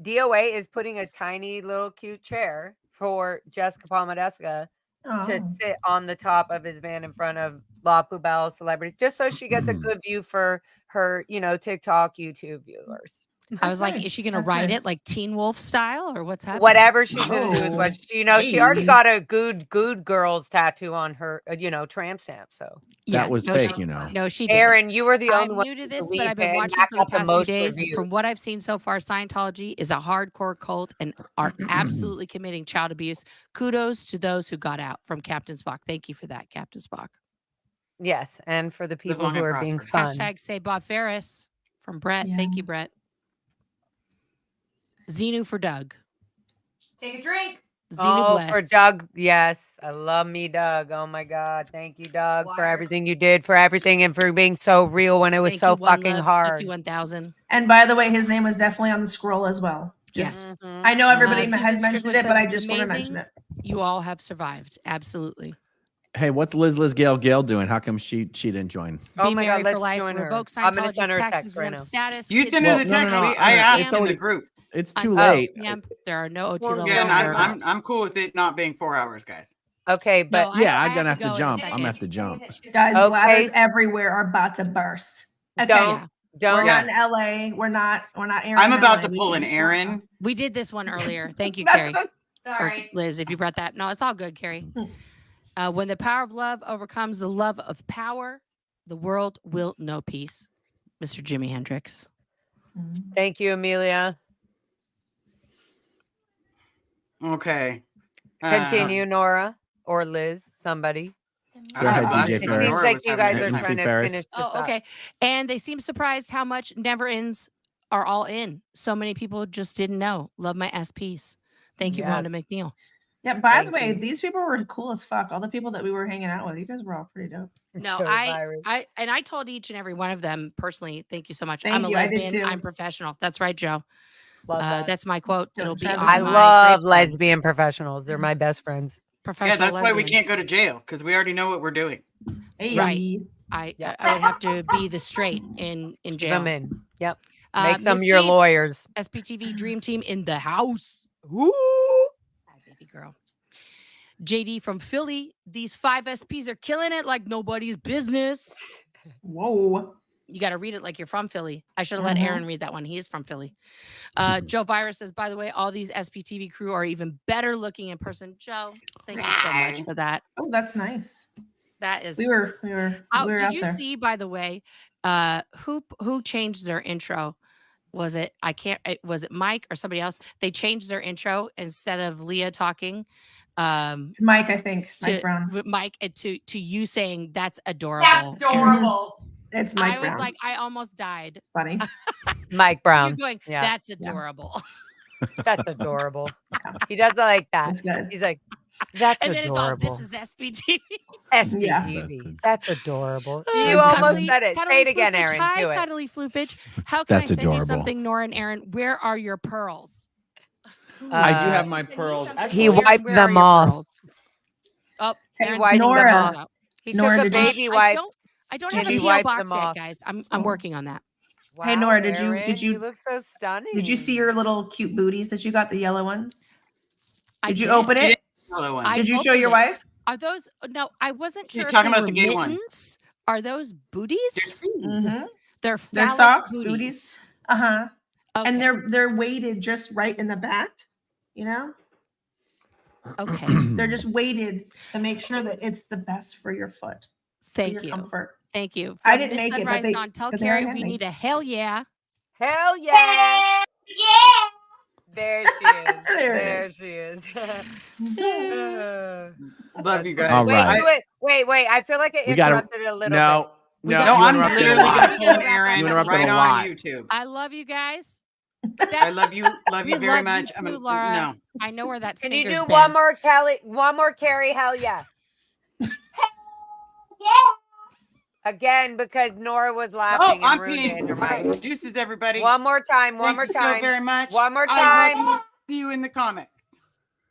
DOA is putting a tiny little cute chair for Jessica Palmadeska to sit on the top of his van in front of La Poubelle celebrities, just so she gets a good view for her, TikTok, YouTube viewers. I was like, is she going to ride it like Teen Wolf style or what's happening? Whatever she's going to do is what she already got a good girls tattoo on her, tramp stamp. So that was fake, No, she didn't. Aaron, you were the only I'm one. new to this, but I've been watching for the past few days. From what I've seen so far, Scientology is a hardcore cult and are absolutely committing child abuse. Kudos to those who got out from Captain Spock. Thank you for that, Captain Spock. Yes, and for the people who are being fun. Hashtag say Bob Ferris from Brett. Thank you, Brett. Xenu for Doug. Take a drink. Xenu for Doug. Yes. I love me, Doug. Oh my God. Thank you, Doug, for everything you did, for everything, and for being so real when it was so fucking hard. 51,000. And by the way, his name was definitely on the scroll as well. Yes. I know everybody Susan has mentioned Strickland it, but says I it's just want to amazing. mention it. You all have survived. Absolutely. Hey, what's Liz Gail doing? How come she didn't join? Oh Be my married God, for let's life, join her. revoke I'm going to Scientology's send her a tax text right now. exempt status. You kids send her the get text. no, I asked it's in only- the group. It's too late. There are no OT levels. Yeah, and I'm cool with it not being 4 hours, guys. Okay, but I'm gonna have to jump. I'm gonna have to jump. Guys, Okay. bladders everywhere are about to burst. Okay. Don't. We're not in LA. We're not Aaron. I'm about LA. to pull an Aaron. We did this one earlier. Thank you, That's Carrie. what- Or Sorry. Liz, if you brought that. No, it's all good, Carrie. When the power of love overcomes the love of power, the world will know peace. Mr. Jimi Hendrix. Thank you, Amelia. Okay. Continue, Nora or Liz, somebody. Go ahead, I DJ think It Ferris. seems Nora like was you having a guys good are time. trying to Ferris. finish this Oh, up. okay. And they seem surprised how much never ends are all in. So many people just didn't know. Love my SPs. Thank you, Rhonda McNeil. Yeah, by the Thank way, you. these people were cool as fuck. All the people that we were hanging out with, you guys were all pretty dope. No, Joe I Byron. told each and every one of them personally, thank you so much. Thank I'm a you, I did lesbian. too. I'm professional. That's right, Joe. Love that. That's my quote. Joe It'll be Travis. on I my love gravestone. lesbian professionals. They're my best friends. Professional Yeah, that's why we lesbian. can't go to jail because we already know what we're doing. Hey. Right. Yep. I would have to be the straight in Keep jail. them in. Yep. Make them Miss your Jean, lawyers. SPTV Dream Team in the house. Ooh. Hi, baby girl. JD from Philly. These 5 SPs are killing it like nobody's business. Whoa. You got to read it like you're from Philly. I should have let Aaron read that one. He is from Philly. Joe Virus says, by the way, all these SPTV crew are even better looking in person. Joe, thank you so much for that. Oh, that's nice. That is. We were did out you there. see, by the way, who changed their intro? Was it was it Mike or somebody else? They changed their intro instead of Leah talking. It's Mike, I think. Mike Brown. Mike, to you saying that's adorable. That's adorable. It's Mike I was Brown. like, I almost died. Funny. Mike Brown. You're going, Yeah. that's adorable. That's adorable. He does it like that. That's good. He's like, that's And then adorable. it's all, this is SPTV. SPTV. That's adorable. Oh, You almost said it. Say it again, Floofage. Aaron. Hi, Do it. Cuddly Floofage. How can That's I send adorable. you something, Nora and Aaron? Where are your pearls? I do have my pearls. He Actually, He wiped where are them your off. pearls? Oh, Hey, Aaron's wiped picking Nora. them all out. He Nora, took a did you- baby wipe. I don't Did have a you PO wipe box them yet, off? guys. I'm working on that. Wow, Hey, Nora, did you You look so stunning. Did you see your little cute booties that you got, the yellow ones? I Did you open She it? didn't know the one. I Did you show opened your it. wife? Are those? No, I wasn't sure. You're if talking they about were the gay ones. mittens. Are those booties? Mm-hmm. They're They're phallic socks, booties. booties. Uh-huh. Okay. And they're weighted just right in the back, you know? Okay. They're just weighted to make sure that it's the best for your foot. Thank for your you. Comfort. Thank you. I From didn't Miss make it, but Sunrise they- Dawn, tell but they Carrie are we handmade. need a hell yeah. Hell yeah. Yeah. There she is. There it There is. she is. Love you guys. All Wait, right. do it. Wait. I feel like it We gotta- interrupted it a little No, We no, got- No, you I'm interrupted a literally lot. gonna pull an You Aaron interrupted a right on lot. YouTube. I love you guys. I love you We very love much. you I'm too, a, Laura. no. I know where that bit. Can you finger's do been. one more, Kelly? One more, Carrie? Hell yeah. Yeah. Again, because Nora was Oh, laughing and I'm ruined it in her peeing. mic. Deuces, everybody. One more time. One Thank more you time. so very much. One more I time. will see you in the comments.